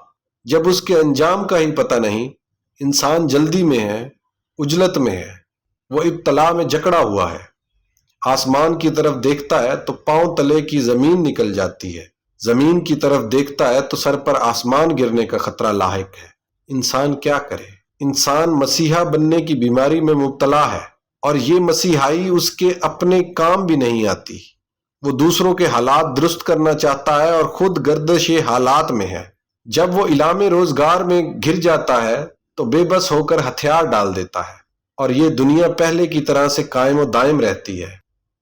جب اس کے انجام کا ہی پتہ نہیں؟ انسان جلدی میں ہے، عجلت میں ہے، وہ ابتلا میں جکڑا ہوا ہے۔ آسمان کی طرف دیکھتا ہے تو پاؤں تلے کی زمین نکل جاتی ہے، زمین کی طرف دیکھتا ہے تو سر پر آسمان گرنے کا خطرہ لاحق ہے۔ انسان کیا کرے؟ انسان مسیحا بننے کی بیماری میں مبتلا ہے، اور یہ مسیحائی اس کے اپنے کام بھی نہیں آتی۔ وہ دوسروں کے حالات درست کرنا چاہتا ہے اور خود گردش حالات میں ہے۔ جب وہ اعلام روزگار میں گر جاتا ہے تو بے بس ہو کر ہتھیار ڈال دیتا ہے، اور یہ دنیا پہلے کی طرح سے قائم و دائم رہتی ہے۔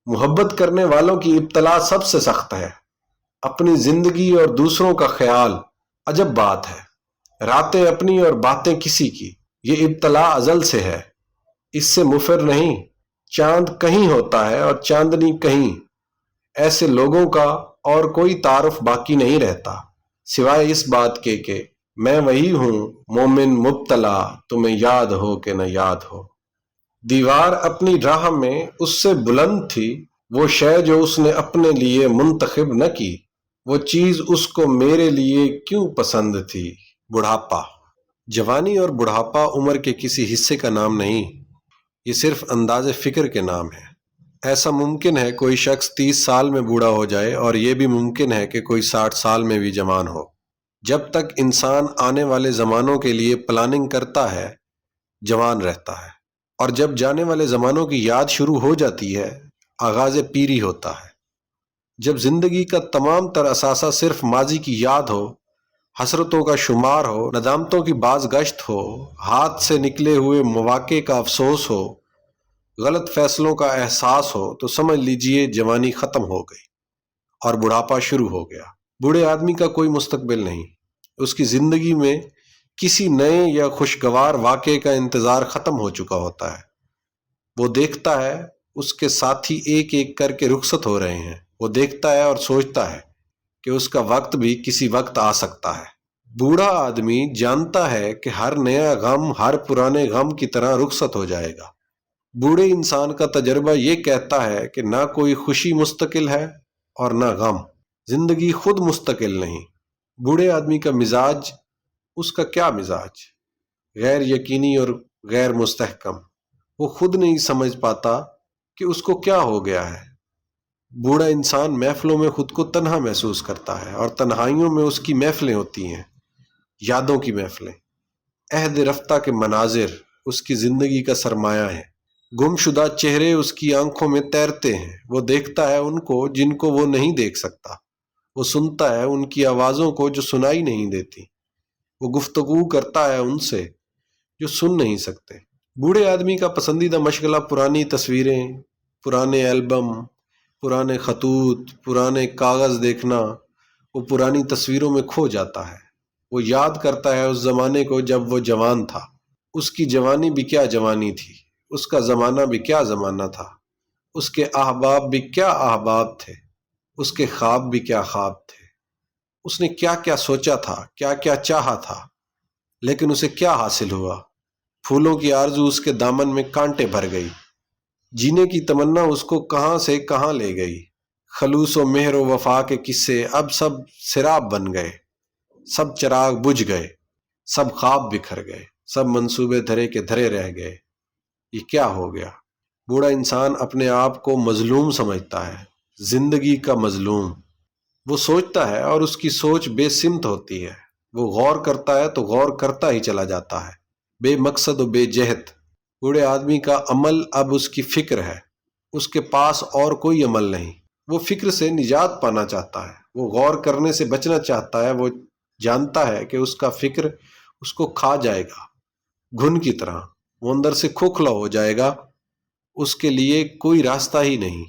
محبت کرنے والوں کی ابتلا سب سے سخت ہے۔ اپنی زندگی اور دوسروں کا خیال عجب بات ہے، راتیں اپنی اور باتیں کسی کی۔ یہ ابتلا ازل سے ہے، اس سے مفر نہیں۔ چاند کہیں ہوتا ہے اور چاندنی کہیں۔ ایسے لوگوں کا اور کوئی تعارف باقی نہیں رہتا سوائے اس بات کے کہ میں وہی ہوں مومن مبتلا، تمہیں یاد ہو کہ نہ یاد ہو۔ دیوار اپنی راہ میں اس سے بلند تھی، وہ شے جو اس نے اپنے لیے منتخب نہ کی، وہ چیز اس کو میرے لیے کیوں پسند تھی۔ بڑھاپا۔ جوانی اور بڑھاپا عمر کے کسی حصے کا نام نہیں، یہ صرف انداز فکر کے نام ہے۔ ایسا ممکن ہے کوئی شخص 30 سال میں بوڑھا ہو جائے، اور یہ بھی ممکن ہے کہ کوئی 60 سال میں بھی جوان ہو۔ جب تک انسان آنے والے زمانوں کے لیے پلاننگ کرتا ہے، جوان رہتا ہے، اور جب جانے والے زمانوں کی یاد شروع ہو جاتی ہے، آغاز پیری ہوتا ہے۔ جب زندگی کا تمام تر اثاثہ صرف ماضی کی یاد ہو، حسرتوں کا شمار ہو، ندامتوں کی باز گشت ہو، ہاتھ سے نکلے ہوئے مواقع کا افسوس ہو، غلط فیصلوں کا احساس ہو، تو سمجھ لیجئے جوانی ختم ہو گئی اور بڑھاپا شروع ہو گیا۔ بوڑھے آدمی کا کوئی مستقبل نہیں، اس کی زندگی میں کسی نئے یا خوشگوار واقعے کا انتظار ختم ہو چکا ہوتا ہے۔ وہ دیکھتا ہے اس کے ساتھی ایک ایک کر کے رخصت ہو رہے ہیں، وہ دیکھتا ہے اور سوچتا ہے کہ اس کا وقت بھی کسی وقت آ سکتا ہے۔ بوڑھا آدمی جانتا ہے کہ ہر نیا غم ہر پرانے غم کی طرح رخصت ہو جائے گا۔ بوڑھے انسان کا تجربہ یہ کہتا ہے کہ نہ کوئی خوشی مستقل ہے اور نہ غم، زندگی خود مستقل نہیں۔ بوڑھے آدمی کا مزاج، اس کا کیا مزاج؟ غیر یقینی اور غیر مستحکم۔ وہ خود نہیں سمجھ پاتا کہ اس کو کیا ہو گیا ہے۔ بوڑھا انسان محفلوں میں خود کو تنہا محسوس کرتا ہے، اور تنہائیوں میں اس کی محفلیں ہوتی ہیں، یادوں کی محفلیں۔ عہد رفتہ کے مناظر اس کی زندگی کا سرمایہ ہیں۔ گم شدہ چہرے اس کی آنکھوں میں تیرتے ہیں، وہ دیکھتا ہے ان کو جن کو وہ نہیں دیکھ سکتا، وہ سنتا ہے ان کی آوازوں کو جو سنائی نہیں دیتی، وہ گفتگو کرتا ہے ان سے جو سن نہیں سکتے۔ بوڑھے آدمی کا پسندیدہ مشغلہ پرانی تصویریں، پرانے البم، پرانے خطوط، پرانے کاغذ دیکھنا۔ وہ پرانی تصویروں میں کھو جاتا ہے، وہ یاد کرتا ہے اس زمانے کو جب وہ جوان تھا۔ اس کی جوانی بھی کیا جوانی تھی، اس کا زمانہ بھی کیا زمانہ تھا، اس کے احباب بھی کیا احباب تھے، اس کے خواب بھی کیا خواب تھے۔ اس نے کیا کیا سوچا تھا، کیا کیا چاہا تھا، لیکن اسے کیا حاصل ہوا؟ پھولوں کی آرزو اس کے دامن میں کانٹے بھر گئی، جینے کی تمنا اس کو کہاں سے کہاں لے گئی۔ خلوص و مہر و وفا کے قصے اب سب سراب بن گئے، سب چراغ بجھ گئے، سب خواب بکھر گئے، سب منصوبے دھرے کے دھرے رہ گئے۔ یہ کیا ہو گیا؟ بوڑھا انسان اپنے آپ کو مظلوم سمجھتا ہے، زندگی کا مظلوم۔ وہ سوچتا ہے اور اس کی سوچ بے سمت ہوتی ہے، وہ غور کرتا ہے تو غور کرتا ہی چلا جاتا ہے، بے مقصد و بے جہت۔ بوڑھے آدمی کا عمل اب اس کی فکر ہے، اس کے پاس اور کوئی عمل نہیں۔ وہ فکر سے نجات پانا چاہتا ہے، وہ غور کرنے سے بچنا چاہتا ہے، وہ جانتا ہے کہ اس کا فکر اس کو کھا جائے گا گھن کی طرح، وہ اندر سے کھوکھلا ہو جائے گا، اس کے لیے کوئی راستہ ہی نہیں۔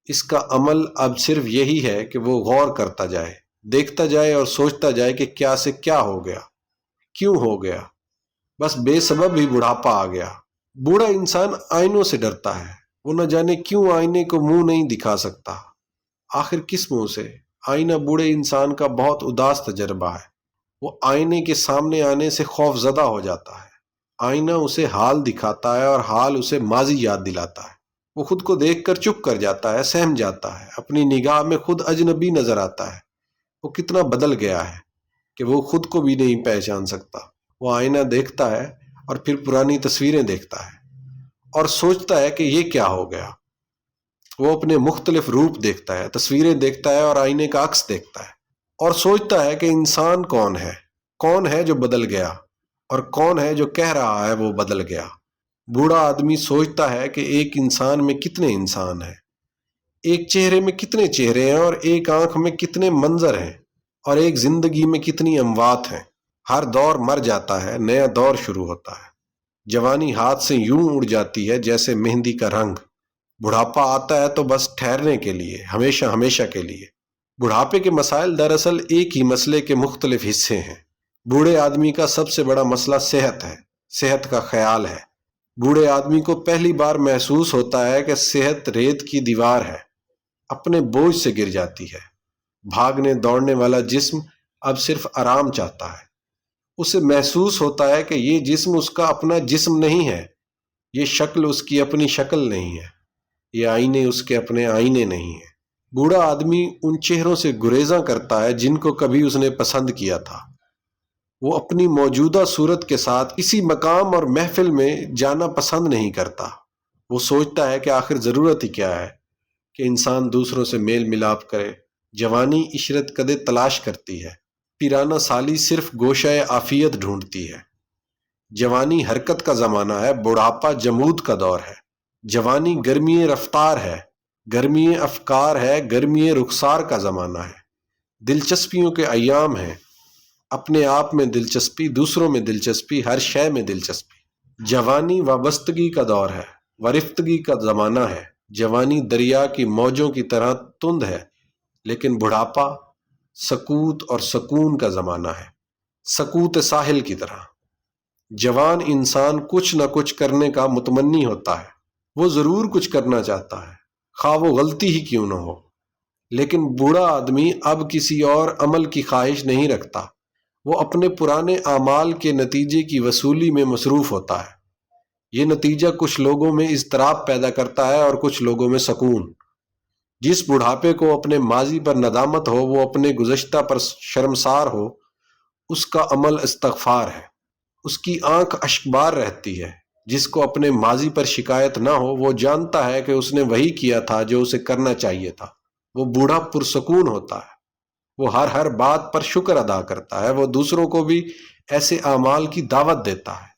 اس کا عمل اب صرف یہی ہے کہ وہ غور کرتا جائے، دیکھتا جائے اور سوچتا جائے کہ کیا سے کیا ہو گیا، کیوں ہو گیا۔ بس بے سبب ہی بڑھاپا آ گیا۔ بوڑھا انسان آئینوں سے ڈرتا ہے، وہ نہ جانے کیوں آئینے کو منہ نہیں دکھا سکتا۔ آخر کس منہ سے؟ آئینہ بوڑھے انسان کا بہت اداس تجربہ ہے۔ وہ آئینے کے سامنے آنے سے خوف زدہ ہو جاتا ہے۔ آئینہ اسے حال دکھاتا ہے اور حال اسے ماضی یاد دلاتا ہے۔ وہ خود کو دیکھ کر چپ کر جاتا ہے، سہم جاتا ہے، اپنی نگاہ میں خود اجنبی نظر آتا ہے۔ وہ کتنا بدل گیا ہے کہ وہ خود کو بھی نہیں پہچان سکتا۔ وہ آئینہ دیکھتا ہے اور پھر پرانی تصویریں دیکھتا ہے اور سوچتا ہے کہ یہ کیا ہو گیا۔ وہ اپنے مختلف روپ دیکھتا ہے، تصویریں دیکھتا ہے اور آئینے کا عکس دیکھتا ہے اور سوچتا ہے کہ انسان کون ہے جو بدل گیا اور کون ہے جو کہہ رہا ہے وہ بدل گیا۔ بوڑھا آدمی سوچتا ہے کہ ایک انسان میں کتنے انسان ہیں، ایک چہرے میں کتنے چہرے ہیں، اور ایک آنکھ میں کتنے منظر ہیں، اور ایک زندگی میں کتنی اموات ہیں۔ ہر دور مر جاتا ہے، نیا دور شروع ہوتا ہے۔ جوانی ہاتھ سے یوں اڑ جاتی ہے جیسے مہندی کا رنگ۔ بڑھاپا آتا ہے تو بس ٹھہرنے کے لیے، ہمیشہ کے لیے۔ بڑھاپے کے مسائل دراصل ایک ہی مسئلے کے مختلف حصے ہیں۔ بوڑھے آدمی کا سب سے بڑا مسئلہ صحت ہے، صحت کا خیال ہے۔ بوڑھے آدمی کو پہلی بار محسوس ہوتا ہے کہ صحت ریت کی دیوار ہے، اپنے بوجھ سے گر جاتی ہے۔ بھاگنے دوڑنے والا جسم اب صرف آرام چاہتا ہے۔ اسے محسوس ہوتا ہے کہ یہ جسم اس کا اپنا جسم نہیں ہے، یہ شکل اس کی اپنی شکل نہیں ہے، یہ آئینے اس کے اپنے آئینے نہیں ہیں۔ بوڑھا آدمی ان چہروں سے گریزاں کرتا ہے جن کو کبھی اس نے پسند کیا تھا۔ وہ اپنی موجودہ صورت کے ساتھ کسی مقام اور محفل میں جانا پسند نہیں کرتا۔ وہ سوچتا ہے کہ آخر ضرورت ہی کیا ہے کہ انسان دوسروں سے میل ملاپ کرے۔ جوانی عشرت کدے تلاش کرتی ہے، پیرانہ سالی صرف گوشہ عافیت ڈھونڈتی ہے۔ جوانی حرکت کا زمانہ ہے، بڑھاپا جمود کا دور ہے۔ جوانی گرمی رفتار ہے، گرمی افکار ہے، گرمی رخسار کا زمانہ ہے۔ دلچسپیوں کے ایام ہیں، اپنے آپ میں دلچسپی، دوسروں میں دلچسپی، ہر شے میں دلچسپی۔ جوانی وابستگی کا دور ہے، ورفتگی کا زمانہ ہے۔ جوانی دریا کی موجوں کی طرح تند ہے، لیکن بڑھاپا سکوت اور سکون کا زمانہ ہے، سکوت ساحل کی طرح۔ جوان انسان کچھ نہ کچھ کرنے کا متمنی ہوتا ہے، وہ ضرور کچھ کرنا چاہتا ہے، خواہ وہ غلطی ہی کیوں نہ ہو۔ لیکن بوڑھا آدمی اب کسی اور عمل کی خواہش نہیں رکھتا، وہ اپنے پرانے اعمال کے نتیجے کی وصولی میں مصروف ہوتا ہے۔ یہ نتیجہ کچھ لوگوں میں اضطراب پیدا کرتا ہے اور کچھ لوگوں میں سکون۔ جس بڑھاپے کو اپنے ماضی پر ندامت ہو، وہ اپنے گزشتہ پر شرمسار ہو، اس کا عمل استغفار ہے، اس کی آنکھ اشکبار رہتی ہے۔ جس کو اپنے ماضی پر شکایت نہ ہو، وہ جانتا ہے کہ اس نے وہی کیا تھا جو اسے کرنا چاہیے تھا۔ وہ بوڑھا پرسکون ہوتا ہے، وہ ہر بات پر شکر ادا کرتا ہے، وہ دوسروں کو بھی ایسے اعمال کی دعوت دیتا ہے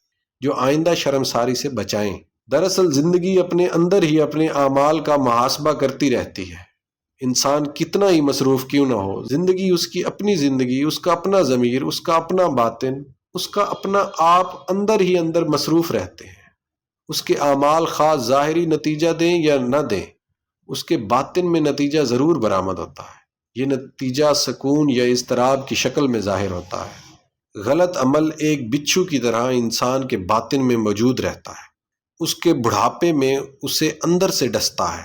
جو آئندہ شرمساری سے بچائیں۔ دراصل زندگی اپنے اندر ہی اپنے اعمال کا محاسبہ کرتی رہتی ہے۔ انسان کتنا ہی مصروف کیوں نہ ہو، زندگی اس کی اپنی زندگی، اس کا اپنا ضمیر، اس کا اپنا باطن، اس کا اپنا آپ اندر ہی اندر مصروف رہتے ہیں۔ اس کے اعمال خاص ظاہری نتیجہ دیں یا نہ دیں، اس کے باطن میں نتیجہ ضرور برآمد ہوتا ہے۔ یہ نتیجہ سکون یا اضطراب کی شکل میں ظاہر ہوتا ہے۔ غلط عمل ایک بچھو کی طرح انسان کے باطن میں موجود رہتا ہے، اس کے بڑھاپے میں اسے اندر سے ڈستا ہے۔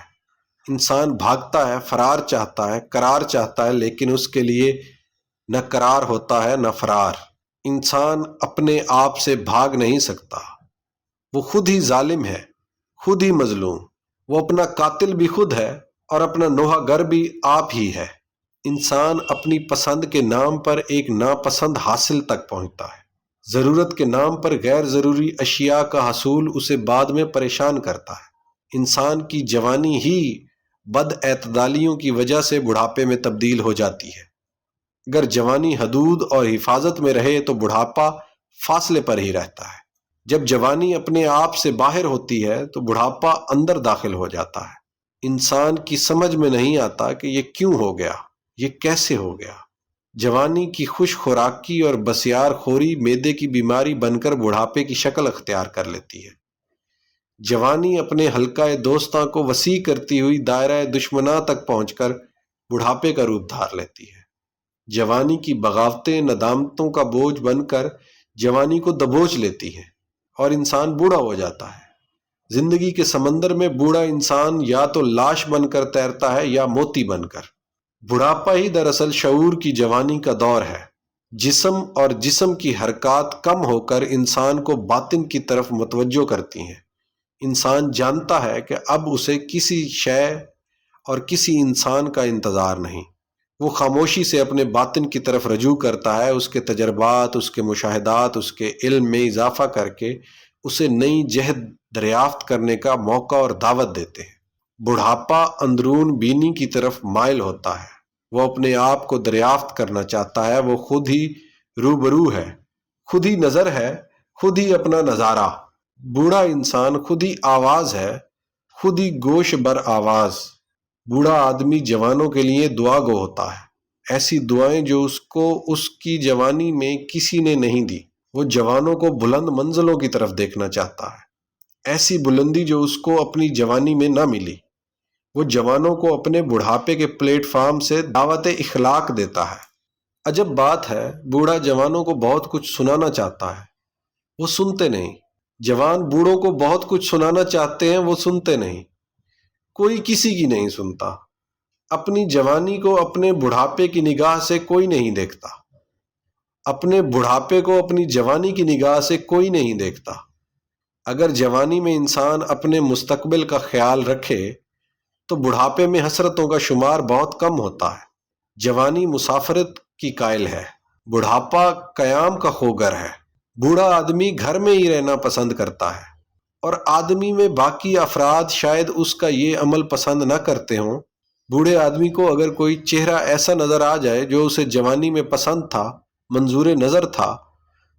انسان بھاگتا ہے، فرار چاہتا ہے، قرار چاہتا ہے، لیکن اس کے لیے نہ قرار ہوتا ہے نہ فرار۔ انسان اپنے آپ سے بھاگ نہیں سکتا، وہ خود ہی ظالم ہے، خود ہی مظلوم۔ وہ اپنا قاتل بھی خود ہے اور اپنا نوحہ گر بھی آپ ہی ہے۔ انسان اپنی پسند کے نام پر ایک ناپسند حاصل تک پہنچتا ہے۔ ضرورت کے نام پر غیر ضروری اشیاء کا حصول اسے بعد میں پریشان کرتا ہے۔ انسان کی جوانی ہی بد اعتدالیوں کی وجہ سے بڑھاپے میں تبدیل ہو جاتی ہے۔ اگر جوانی حدود اور حفاظت میں رہے تو بڑھاپا فاصلے پر ہی رہتا ہے۔ جب جوانی اپنے آپ سے باہر ہوتی ہے تو بڑھاپا اندر داخل ہو جاتا ہے۔ انسان کی سمجھ میں نہیں آتا کہ یہ کیوں ہو گیا، یہ کیسے ہو گیا۔ جوانی کی خوش خوراکی اور بسیار خوری معدے کی بیماری بن کر بڑھاپے کی شکل اختیار کر لیتی ہے۔ جوانی اپنے حلقہ دوستاں کو وسیع کرتی ہوئی دائرہ دشمناں تک پہنچ کر بڑھاپے کا روپ دھار لیتی ہے۔ جوانی کی بغاوتیں ندامتوں کا بوجھ بن کر جوانی کو دبوچ لیتی ہیں اور انسان بوڑھا ہو جاتا ہے۔ زندگی کے سمندر میں بوڑھا انسان یا تو لاش بن کر تیرتا ہے یا موتی بن کر۔ بڑھاپا ہی دراصل شعور کی جوانی کا دور ہے۔ جسم اور جسم کی حرکات کم ہو کر انسان کو باطن کی طرف متوجہ کرتی ہیں۔ انسان جانتا ہے کہ اب اسے کسی شے اور کسی انسان کا انتظار نہیں۔ وہ خاموشی سے اپنے باطن کی طرف رجوع کرتا ہے، اس کے تجربات، اس کے مشاہدات، اس کے علم میں اضافہ کر کے اسے نئی جہت دریافت کرنے کا موقع اور دعوت دیتے ہیں۔ بڑھاپا اندرون بینی کی طرف مائل ہوتا ہے، وہ اپنے آپ کو دریافت کرنا چاہتا ہے، وہ خود ہی روبرو ہے، خود ہی نظر ہے، خود ہی اپنا نظارہ۔ بوڑھا انسان خود ہی آواز ہے، خود ہی گوش بر آواز۔ بوڑھا آدمی جوانوں کے لیے دعا گو ہوتا ہے، ایسی دعائیں جو اس کو اس کی جوانی میں کسی نے نہیں دی۔ وہ جوانوں کو بلند منزلوں کی طرف دیکھنا چاہتا ہے، ایسی بلندی جو اس کو اپنی جوانی میں نہ ملی۔ وہ جوانوں کو اپنے بڑھاپے کے پلیٹ فارم سے دعوت اخلاق دیتا ہے۔ عجب بات ہے، بوڑھا جوانوں کو بہت کچھ سنانا چاہتا ہے، وہ سنتے نہیں۔ جوان بوڑھوں کو بہت کچھ سنانا چاہتے ہیں، وہ سنتے نہیں۔ کوئی کسی کی نہیں سنتا۔ اپنی جوانی کو اپنے بڑھاپے کی نگاہ سے کوئی نہیں دیکھتا، اپنے بڑھاپے کو اپنی جوانی کی نگاہ سے کوئی نہیں دیکھتا۔ اگر جوانی میں انسان اپنے مستقبل کا خیال رکھے تو بڑھاپے میں حسرتوں کا شمار بہت کم ہوتا ہے۔ جوانی مسافرت کی قائل ہے، بڑھاپا قیام کا خوگر ہے۔ بوڑھا آدمی گھر میں ہی رہنا پسند کرتا ہے، اور آدمی میں باقی افراد شاید اس کا یہ عمل پسند نہ کرتے ہوں۔ بوڑھے آدمی کو اگر کوئی چہرہ ایسا نظر آ جائے جو اسے جوانی میں پسند تھا، منظور نظر تھا،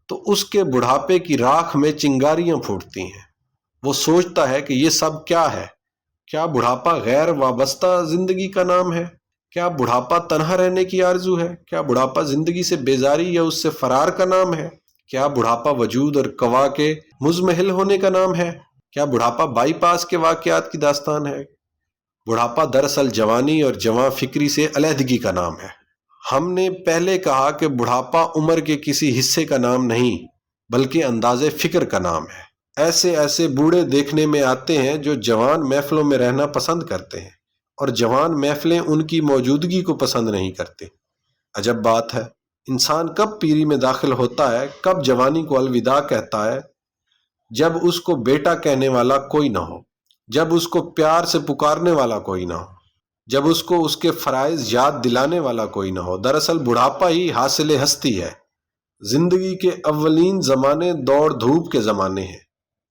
تو اس کے بڑھاپے کی راکھ میں چنگاریاں پھوٹتی ہیں۔ وہ سوچتا ہے کہ یہ سب کیا ہے؟ کیا بڑھاپا غیر وابستہ زندگی کا نام ہے؟ کیا بڑھاپا تنہا رہنے کی آرزو ہے؟ کیا بڑھاپا زندگی سے بیزاری یا اس سے فرار کا نام ہے؟ کیا بڑھاپا وجود اور قوا کے مزمحل ہونے کا نام ہے؟ کیا بڑھاپا بائی پاس کے واقعات کی داستان ہے؟ بڑھاپا دراصل جوانی اور جواں فکری سے علیحدگی کا نام ہے۔ ہم نے پہلے کہا کہ بڑھاپا عمر کے کسی حصے کا نام نہیں بلکہ انداز فکر کا نام ہے۔ ایسے بوڑھے دیکھنے میں آتے ہیں جو جوان محفلوں میں رہنا پسند کرتے ہیں، اور جوان محفلیں ان کی موجودگی کو پسند نہیں کرتے۔ عجب بات ہے، انسان کب پیری میں داخل ہوتا ہے، کب جوانی کو الوداع کہتا ہے؟ جب اس کو بیٹا کہنے والا کوئی نہ ہو، جب اس کو پیار سے پکارنے والا کوئی نہ ہو، جب اس کو اس کے فرائض یاد دلانے والا کوئی نہ ہو۔ دراصل بڑھاپا ہی حاصل ہستی ہے۔ زندگی کے اولین زمانے دوڑ دھوپ کے زمانے ہیں،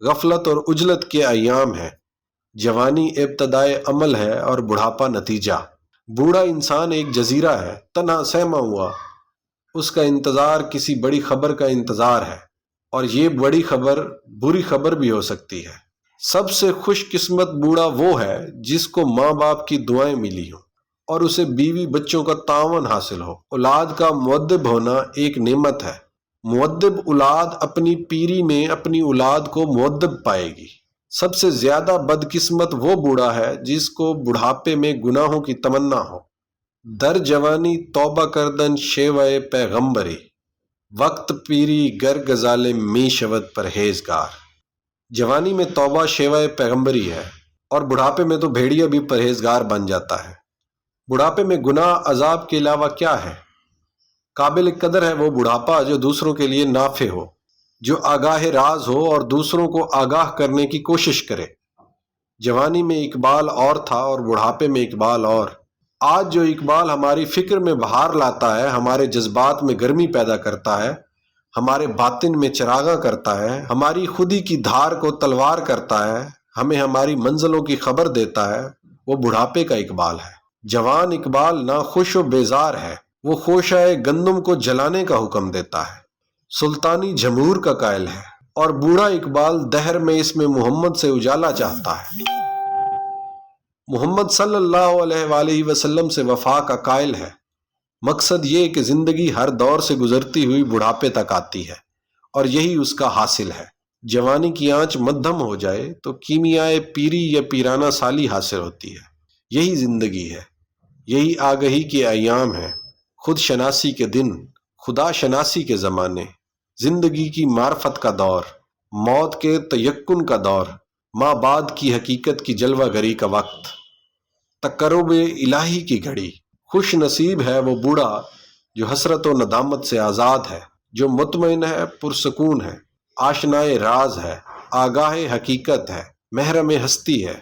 غفلت اور عجلت کے ایام ہیں۔ جوانی ابتدائے عمل ہے اور بڑھاپا نتیجہ۔ بوڑھا انسان ایک جزیرہ ہے، تنہا سہما ہوا۔ اس کا انتظار کسی بڑی خبر کا انتظار ہے، اور یہ بڑی خبر بری خبر بھی ہو سکتی ہے۔ سب سے خوش قسمت بوڑھا وہ ہے جس کو ماں باپ کی دعائیں ملی ہوں اور اسے بیوی بچوں کا تعاون حاصل ہو۔ اولاد کا مؤدب ہونا ایک نعمت ہے۔ مؤدب اولاد اپنی پیری میں اپنی اولاد کو مؤدب پائے گی۔ سب سے زیادہ بدقسمت وہ بوڑھا ہے جس کو بڑھاپے میں گناہوں کی تمنا ہو۔ در جوانی توبہ کردن شیوہ پیغمبری، وقت پیری گر گزال می شود پرہیزگار۔ جوانی میں توبہ شیوہ پیغمبری ہے، اور بڑھاپے میں تو بھیڑیا بھی پرہیزگار بن جاتا ہے۔ بڑھاپے میں گناہ عذاب کے علاوہ کیا ہے؟ قابل قدر ہے وہ بڑھاپا جو دوسروں کے لیے نافع ہو، جو آگاہ راز ہو اور دوسروں کو آگاہ کرنے کی کوشش کرے۔ جوانی میں اقبال اور تھا اور بڑھاپے میں اقبال اور۔ آج جو اقبال ہماری فکر میں بہار لاتا ہے، ہمارے جذبات میں گرمی پیدا کرتا ہے، ہمارے باطن میں چراغاں کرتا ہے، ہماری خودی کی دھار کو تلوار کرتا ہے، ہمیں ہماری منزلوں کی خبر دیتا ہے، وہ بڑھاپے کا اقبال ہے۔ جوان اقبال نہ خوش و بیزار ہے، وہ خوشہ گندم کو جلانے کا حکم دیتا ہے، سلطانی جمہور کا قائل ہے، اور بوڑھا اقبال دہر میں اس میں محمد سے اجالا چاہتا ہے۔ محمد صلی اللہ علیہ وآلہ وسلم سے وفا کا قائل ہے۔ مقصد یہ کہ زندگی ہر دور سے گزرتی ہوئی بڑھاپے تک آتی ہے اور یہی اس کا حاصل ہے۔ جوانی کی آنچ مدھم ہو جائے تو کیمیائے پیری یا پیرانہ سالی حاصل ہوتی ہے۔ یہی زندگی ہے، یہی آگہی کے ایام ہیں، خود شناسی کے دن، خدا شناسی کے زمانے، زندگی کی معرفت کا دور، موت کے تیقن کا دور، ماں بعد کی حقیقت کی جلوہ گری کا وقت، تقرب الہی کی گھڑی۔ خوش نصیب ہے وہ بوڑھا جو حسرت و ندامت سے آزاد ہے، جو مطمئن ہے، پرسکون ہے، آشنائے راز ہے، آگاہ حقیقت ہے، محرم ہستی ہے،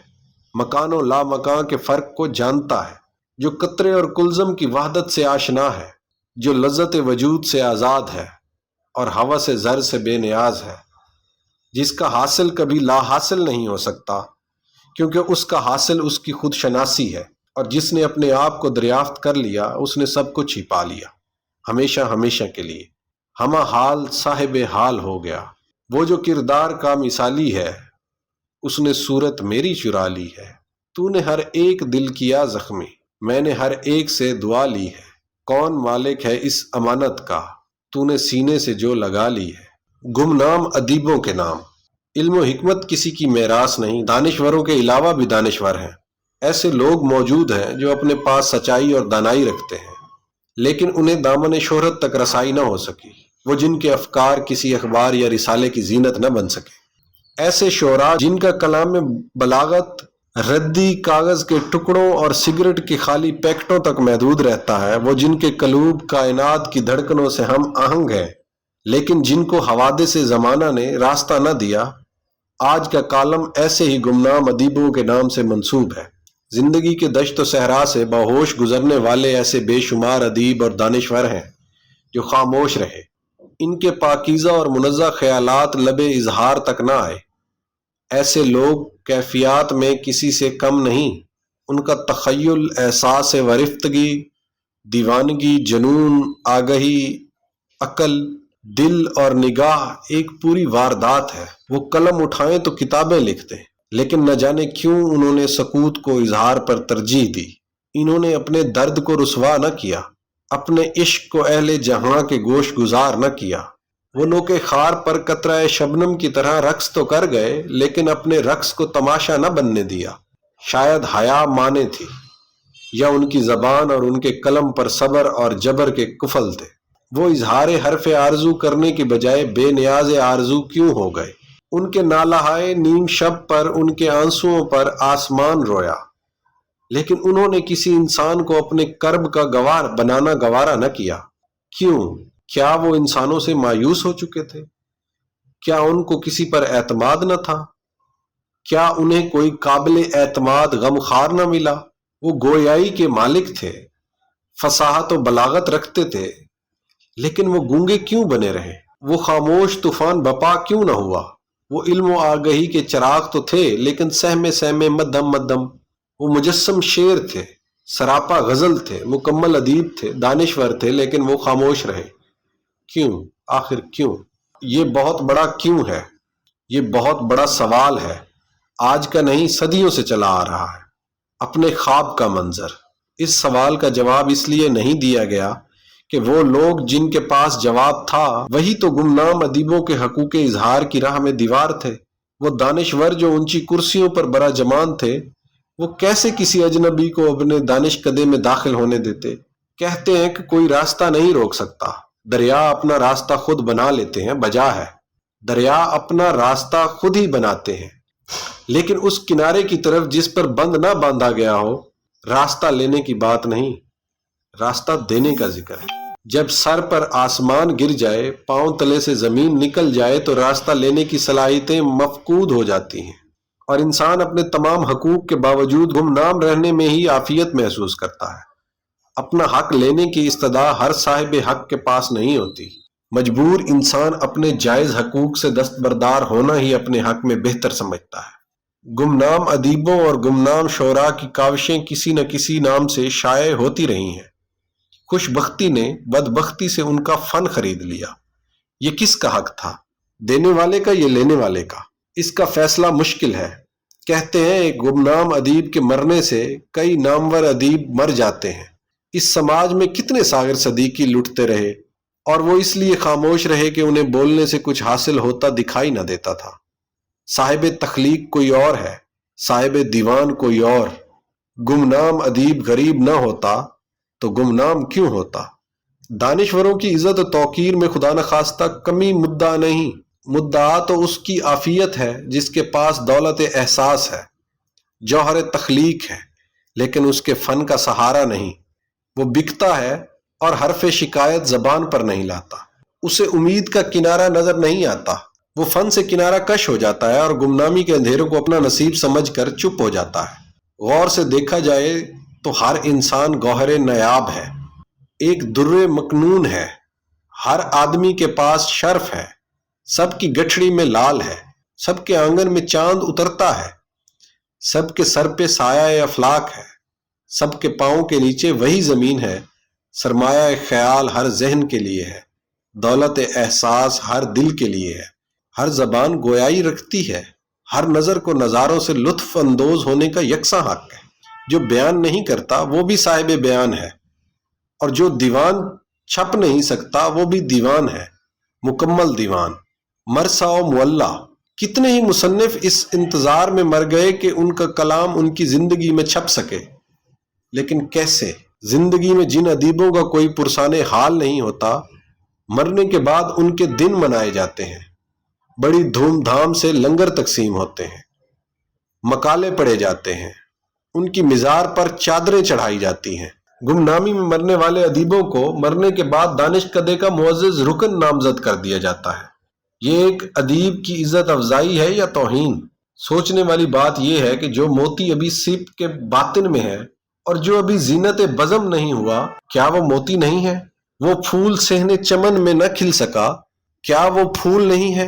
مکان و لا مکان کے فرق کو جانتا ہے، جو قطرے اور کلزم کی وحدت سے آشنا ہے، جو لذت وجود سے آزاد ہے اور ہوس زر سے بے نیاز ہے، جس کا حاصل کبھی لا حاصل نہیں ہو سکتا کیونکہ اس کا حاصل اس کی خود شناسی ہے، اور جس نے اپنے آپ کو دریافت کر لیا اس نے سب کچھ ہی پا لیا، ہمیشہ ہمیشہ کے لیے۔ ہمہ حال صاحب حال ہو گیا، وہ جو کردار کا مثالی ہے، اس نے صورت میری چرا لی ہے۔ تو نے ہر ایک دل کیا زخمی، میں نے ہر ایک سے دعا لی ہے۔ کون مالک ہے اس امانت کا، تو نے سینے سے جو لگا لی ہے۔ گمنام ادیبوں کے نام۔ علم و حکمت کسی کی میراث نہیں، دانشوروں کے علاوہ بھی دانشور ہیں۔ ایسے لوگ موجود ہیں جو اپنے پاس سچائی اور دانائی رکھتے ہیں، لیکن انہیں دامن شہرت تک رسائی نہ ہو سکی، وہ جن کے افکار کسی اخبار یا رسالے کی زینت نہ بن سکے۔ ایسے شعراء جن کا کلام میں بلاغت ردی کاغذ کے ٹکڑوں اور سگریٹ کی خالی پیکٹوں تک محدود رہتا ہے، وہ جن کے قلوب کائنات کی دھڑکنوں سے ہم آہنگ ہیں، لیکن جن کو حوادث زمانہ نے راستہ نہ دیا، آج کا کالم ایسے ہی گمنام ادیبوں کے نام سے منسوب ہے۔ زندگی کے دشت و صحرا سے باہوش گزرنے والے ایسے بے شمار ادیب اور دانشور ہیں جو خاموش رہے، ان کے پاکیزہ اور منزہ خیالات لب اظہار تک نہ آئے۔ ایسے لوگ کیفیات میں کسی سے کم نہیں، ان کا تخیل، احساس ورفتگی، دیوانگی، جنون، آگہی، عقل، دل اور نگاہ ایک پوری واردات ہے۔ وہ قلم اٹھائیں تو کتابیں لکھتے، لیکن نہ جانے کیوں انہوں نے سکوت کو اظہار پر ترجیح دی۔ انہوں نے اپنے درد کو رسوا نہ کیا، اپنے عشق کو اہل جہاں کے گوش گزار نہ کیا۔ وہ نوک خار پر قطرہ شبنم کی طرح رقص تو کر گئے، لیکن اپنے رقص کو تماشا نہ بننے دیا۔ شاید حیا مانے تھی، یا ان کی زبان اور ان کے قلم پر صبر اور جبر کے کفل تھے۔ وہ اظہار حرف آرزو کرنے کی بجائے بے نیاز آرزو کیوں ہو گئے؟ ان کے نالہائے نیم شب پر، ان کے آنسوؤں پر آسمان رویا، لیکن انہوں نے کسی انسان کو اپنے کرب کا گوار بنانا گوارا نہ کیا۔ کیوں؟ کیا وہ انسانوں سے مایوس ہو چکے تھے؟ کیا ان کو کسی پر اعتماد نہ تھا؟ کیا انہیں کوئی قابل اعتماد غمخوار نہ ملا؟ وہ گویائی کے مالک تھے، فصاحت و بلاغت رکھتے تھے، لیکن وہ گونگے کیوں بنے رہے؟ وہ خاموش طوفان بپا کیوں نہ ہوا؟ وہ علم و آگہی کے چراغ تو تھے، لیکن سہمے سہمے مدھم مدھم۔ وہ مجسم شعر تھے، سراپا غزل تھے، مکمل ادیب تھے، دانشور تھے، لیکن وہ خاموش رہے۔ کیوں؟ آخر کیوں؟ یہ بہت بڑا کیوں ہے، یہ بہت بڑا سوال ہے، آج کا نہیں، صدیوں سے چلا آ رہا ہے۔ اپنے خواب کا منظر۔ اس سوال کا جواب اس لیے نہیں دیا گیا کہ وہ لوگ جن کے پاس جواب تھا وہی تو گمنام ادیبوں کے حقوق اظہار کی راہ میں دیوار تھے۔ وہ دانشور جو اونچی کرسیوں پر برا جمان تھے، وہ کیسے کسی اجنبی کو اپنے دانش کدے میں داخل ہونے دیتے؟ کہتے ہیں کہ کوئی راستہ نہیں روک سکتا، دریا اپنا راستہ خود بنا لیتے ہیں، بجا ہے دریا اپنا راستہ خود ہی بناتے ہیں، لیکن اس کنارے کی طرف جس پر بند نہ باندھا گیا ہو، راستہ لینے کی بات نہیں، راستہ دینے کا ذکر ہے۔ جب سر پر آسمان گر جائے، پاؤں تلے سے زمین نکل جائے تو راستہ لینے کی صلاحیتیں مفقود ہو جاتی ہیں، اور انسان اپنے تمام حقوق کے باوجود گمنام رہنے میں ہی عافیت محسوس کرتا ہے۔ اپنا حق لینے کی استدعا ہر صاحب حق کے پاس نہیں ہوتی۔ مجبور انسان اپنے جائز حقوق سے دستبردار ہونا ہی اپنے حق میں بہتر سمجھتا ہے۔ گمنام ادیبوں اور گمنام شعراء کی کاوشیں کسی نہ کسی نام سے شائع ہوتی رہی ہیں۔ خوش بختی نے بدبختی سے ان کا فن خرید لیا۔ یہ کس کا حق تھا، دینے والے کا یا لینے والے کا؟ اس کا فیصلہ مشکل ہے۔ کہتے ہیں ایک گمنام ادیب کے مرنے سے کئی نامور ادیب مر جاتے ہیں۔ اس سماج میں کتنے ساغر صدیقی لٹتے رہے اور وہ اس لیے خاموش رہے کہ انہیں بولنے سے کچھ حاصل ہوتا دکھائی نہ دیتا تھا۔ صاحب تخلیق کوئی اور ہے، صاحب دیوان کوئی اور۔ گمنام ادیب غریب نہ ہوتا تو گمنام کیوں ہوتا؟ دانشوروں کی عزت و توقیر میں خدا نخواستہ کمی مدعا نہیں، مدعا تو اس کی عافیت ہے جس کے پاس دولت احساس ہے، جوہر تخلیق ہے، لیکن اس کے فن کا سہارا نہیں۔ وہ بکتا ہے اور حرف شکایت زبان پر نہیں لاتا، اسے امید کا کنارہ نظر نہیں آتا، وہ فن سے کنارہ کش ہو جاتا ہے اور گمنامی کے اندھیروں کو اپنا نصیب سمجھ کر چپ ہو جاتا ہے۔ غور سے دیکھا جائے تو ہر انسان گوہر نایاب ہے، ایک در مکنون ہے، ہر آدمی کے پاس شرف ہے، سب کی گٹھڑی میں لال ہے، سب کے آنگن میں چاند اترتا ہے، سب کے سر پہ سایہ افلاک ہے، سب کے پاؤں کے نیچے وہی زمین ہے، سرمایہ خیال ہر ذہن کے لیے ہے، دولت احساس ہر دل کے لیے ہے، ہر زبان گویائی رکھتی ہے، ہر نظر کو نظاروں سے لطف اندوز ہونے کا یکساں حق ہے۔ جو بیان نہیں کرتا وہ بھی صاحب بیان ہے، اور جو دیوان چھپ نہیں سکتا وہ بھی دیوان ہے، مکمل دیوان۔ مرثا و معلّہ، کتنے ہی مصنف اس انتظار میں مر گئے کہ ان کا کلام ان کی زندگی میں چھپ سکے، لیکن کیسے؟ زندگی میں جن ادیبوں کا کوئی پرسان حال نہیں ہوتا، مرنے کے بعد ان کے دن منائے جاتے ہیں، بڑی دھوم دھام سے لنگر تقسیم ہوتے ہیں، مقالے پڑھے جاتے ہیں، ان کی مزار پر چادریں چڑھائی جاتی ہیں۔ گمنامی میں مرنے والے ادیبوں کو مرنے کے بعد دانش کدے کا معزز رکن نامزد کر دیا جاتا ہے۔ یہ ایک ادیب کی عزت افزائی ہے یا توہین؟ سوچنے والی بات یہ ہے کہ جو موتی ابھی سیپ کے باطن میں ہے اور جو ابھی زینت بزم نہیں ہوا، کیا وہ موتی نہیں ہے؟ وہ پھول صحن چمن میں نہ کھل سکا، کیا وہ پھول نہیں ہے؟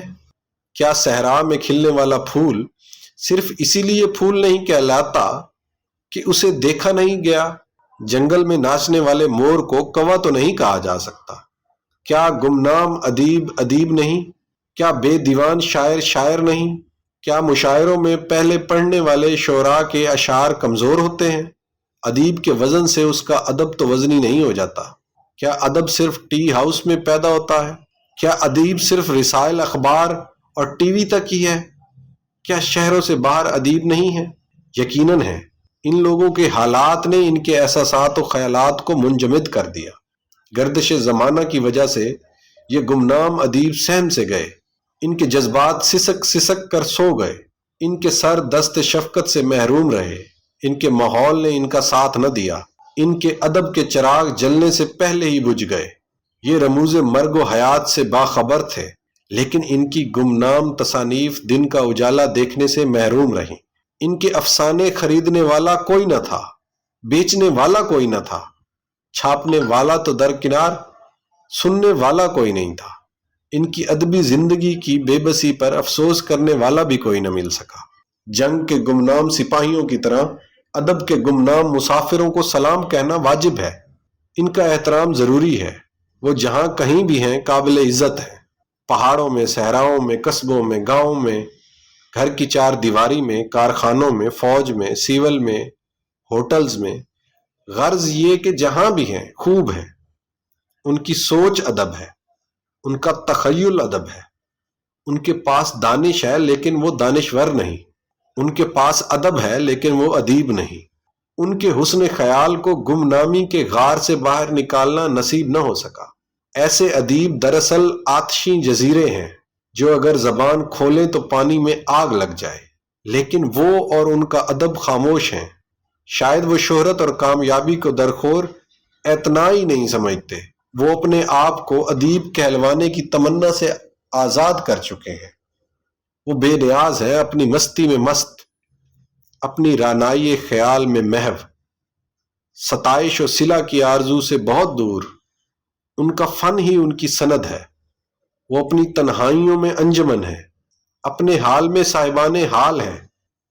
کیا صحرا میں کھلنے والا پھول صرف اسی لیے پھول نہیں کہلاتا کہ اسے دیکھا نہیں گیا؟ جنگل میں ناچنے والے مور کو کوا تو نہیں کہا جا سکتا۔ کیا گمنام ادیب ادیب نہیں؟ کیا بے دیوان شاعر شاعر نہیں؟ کیا مشاعروں میں پہلے پڑھنے والے شعراء کے اشعار کمزور ہوتے ہیں؟ ادیب کے وزن سے اس کا ادب تو وزنی نہیں ہو جاتا۔ کیا ادب صرف ٹی ہاؤس میں پیدا ہوتا ہے؟ کیا ادیب صرف رسائل اخبار اور ٹی وی تک ہی ہے؟ کیا شہروں سے باہر ادیب نہیں ہے؟ یقیناً ہے۔ ان لوگوں کے حالات نے ان کے احساسات و خیالات کو منجمد کر دیا۔ گردش زمانہ کی وجہ سے یہ گمنام ادیب سہم سے گئے، ان کے جذبات سسک سسک کر سو گئے، ان کے سر دست شفقت سے محروم رہے، ان کے ماحول نے ان کا ساتھ نہ دیا، ان کے ادب کے چراغ جلنے سے پہلے ہی بجھ گئے۔ یہ رموز مرگ و حیات سے باخبر تھے، لیکن ان کی گمنام تصانیف دن کا اجالا دیکھنے سے محروم رہیں۔ ان کے افسانے خریدنے والا کوئی نہ تھا، بیچنے والا کوئی نہ تھا، چھاپنے والا تو درکنار، سننے والا کوئی نہیں تھا۔ ان کی ادبی زندگی کی بے بسی پر افسوس کرنے والا بھی کوئی نہ مل سکا۔ جنگ کے گمنام سپاہیوں کی طرح ادب کے گمنام مسافروں کو سلام کہنا واجب ہے، ان کا احترام ضروری ہے۔ وہ جہاں کہیں بھی ہیں قابل عزت ہیں، پہاڑوں میں، صحراؤں میں، قصبوں میں، گاؤں میں، گھر کی چار دیواری میں، کارخانوں میں، فوج میں، سیول میں، ہوٹلز میں۔ غرض یہ کہ جہاں بھی ہیں خوب ہیں۔ ان کی سوچ ادب ہے، ان کا تخیل ادب ہے، ان کے پاس دانش ہے لیکن وہ دانشور نہیں، ان کے پاس ادب ہے لیکن وہ ادیب نہیں۔ ان کے حسن خیال کو گمنامی کے غار سے باہر نکالنا نصیب نہ ہو سکا۔ ایسے ادیب دراصل آتشیں جزیرے ہیں جو اگر زبان کھولیں تو پانی میں آگ لگ جائے، لیکن وہ اور ان کا ادب خاموش ہیں۔ شاید وہ شہرت اور کامیابی کو درخور اعتنا ہی نہیں سمجھتے، وہ اپنے آپ کو ادیب کہلوانے کی تمنا سے آزاد کر چکے ہیں۔ وہ بے نیاز ہے، اپنی مستی میں مست، اپنی رعنائی خیال میں محو، ستائش و صلہ کی آرزو سے بہت دور۔ ان کا فن ہی ان کی سند ہے۔ وہ اپنی تنہائیوں میں انجمن ہے، اپنے حال میں صاحبان حال ہیں،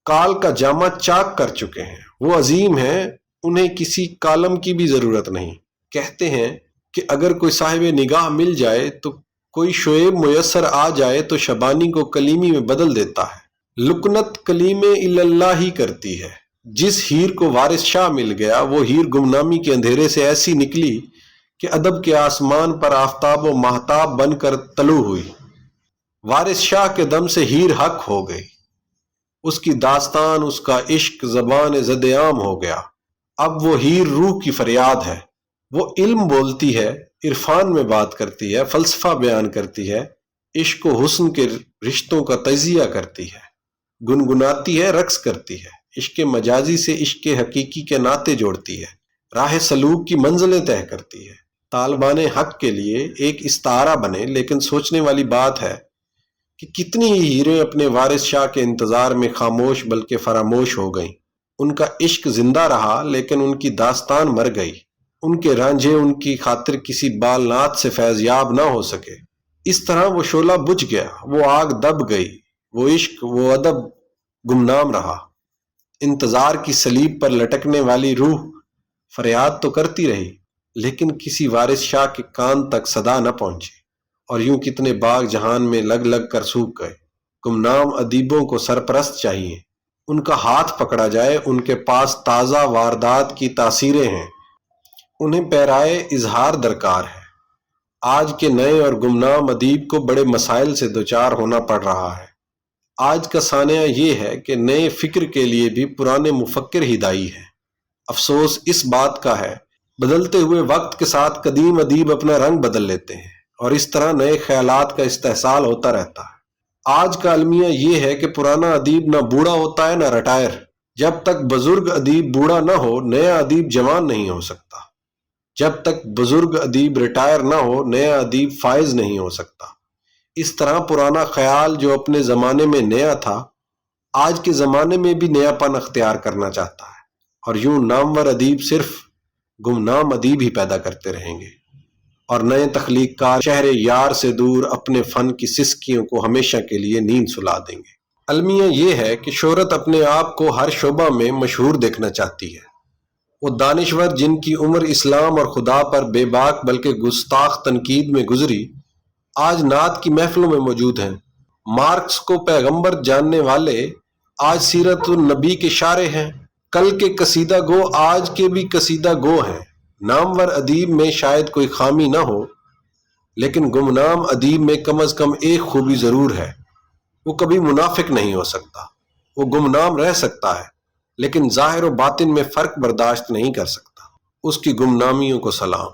کال کا جامہ چاک کر چکے ہیں۔ وہ عظیم ہیں، انہیں کسی کالم کی بھی ضرورت نہیں۔ کہتے ہیں کہ اگر کوئی صاحب نگاہ مل جائے تو کوئی شعیب میسر آ جائے تو شبانی کو کلیمی میں بدل دیتا ہے، لکنت کلیم اللہ ہی کرتی ہے۔ جس ہیر کو وارث شاہ مل گیا وہ ہیر گمنامی کے اندھیرے سے ایسی نکلی کہ ادب کے آسمان پر آفتاب و ماہتاب بن کر طلوع ہوئی۔ وارث شاہ کے دم سے ہیر حق ہو گئی، اس کی داستان، اس کا عشق زبان زد عام ہو گیا۔ اب وہ ہیر روح کی فریاد ہے، وہ علم بولتی ہے، عرفان میں بات کرتی ہے، فلسفہ بیان کرتی ہے، عشق و حسن کے رشتوں کا تجزیہ کرتی ہے، گنگناتی ہے، رقص کرتی ہے، عشق مجازی سے عشق حقیقی کے ناطے جوڑتی ہے، راہ سلوک کی منزلیں طے کرتی ہے۔ طالبان حق کے لیے ایک استعارہ بنے، لیکن سوچنے والی بات ہے کہ کتنی ہی ہیریں اپنے وارث شاہ کے انتظار میں خاموش بلکہ فراموش ہو گئیں۔ ان کا عشق زندہ رہا لیکن ان کی داستان مر گئی، ان کے رانجھے ان کی خاطر کسی بالنات سے فیضیاب نہ ہو سکے۔ اس طرح وہ شعلہ بجھ گیا، وہ آگ دب گئی، وہ عشق، وہ ادب گمنام رہا۔ انتظار کی صلیب پر لٹکنے والی روح فریاد تو کرتی رہی، لیکن کسی وارث شاہ کے کان تک صدا نہ پہنچی، اور یوں کتنے باغ جہان میں لگ لگ کر سوکھ گئے۔ گمنام ادیبوں کو سرپرست چاہیے، ان کا ہاتھ پکڑا جائے، ان کے پاس تازہ واردات کی تاثیریں ہیں، انہیں پیرائے اظہار درکار ہے۔ آج کے نئے اور گمنام ادیب کو بڑے مسائل سے دوچار ہونا پڑ رہا ہے۔ آج کا سانحہ یہ ہے کہ نئے فکر کے لیے بھی پرانے مفکر ہی دائی ہیں۔ افسوس اس بات کا ہے، بدلتے ہوئے وقت کے ساتھ قدیم ادیب اپنا رنگ بدل لیتے ہیں، اور اس طرح نئے خیالات کا استحصال ہوتا رہتا ہے۔ آج کا المیہ یہ ہے کہ پرانا ادیب نہ بوڑھا ہوتا ہے نہ ریٹائر۔ جب تک بزرگ ادیب بوڑھا نہ ہو، نیا ادیب جوان نہیں ہو سکتا۔ جب تک بزرگ ادیب ریٹائر نہ ہو، نیا ادیب فائز نہیں ہو سکتا۔ اس طرح پرانا خیال جو اپنے زمانے میں نیا تھا، آج کے زمانے میں بھی نیا پن اختیار کرنا چاہتا ہے، اور یوں نامور ادیب صرف گمنام ادیب ہی پیدا کرتے رہیں گے، اور نئے تخلیق کار شہر یار سے دور اپنے فن کی سسکیوں کو ہمیشہ کے لیے نیند سلا دیں گے۔ المیہ یہ ہے کہ شہرت اپنے آپ کو ہر شعبہ میں مشہور دیکھنا چاہتی ہے۔ وہ دانشور جن کی عمر اسلام اور خدا پر بے باک بلکہ گستاخ تنقید میں گزری، آج نعت کی محفلوں میں موجود ہیں۔ مارکس کو پیغمبر جاننے والے آج سیرت النبی کے شارح ہیں۔ کل کے قصیدہ گو آج کے بھی قصیدہ گو ہیں۔ نامور ادیب میں شاید کوئی خامی نہ ہو، لیکن گمنام ادیب میں کم از کم ایک خوبی ضرور ہے، وہ کبھی منافق نہیں ہو سکتا۔ وہ گمنام رہ سکتا ہے لیکن ظاہر و باطن میں فرق برداشت نہیں کر سکتا۔ اس کی گمنامیوں کو سلام۔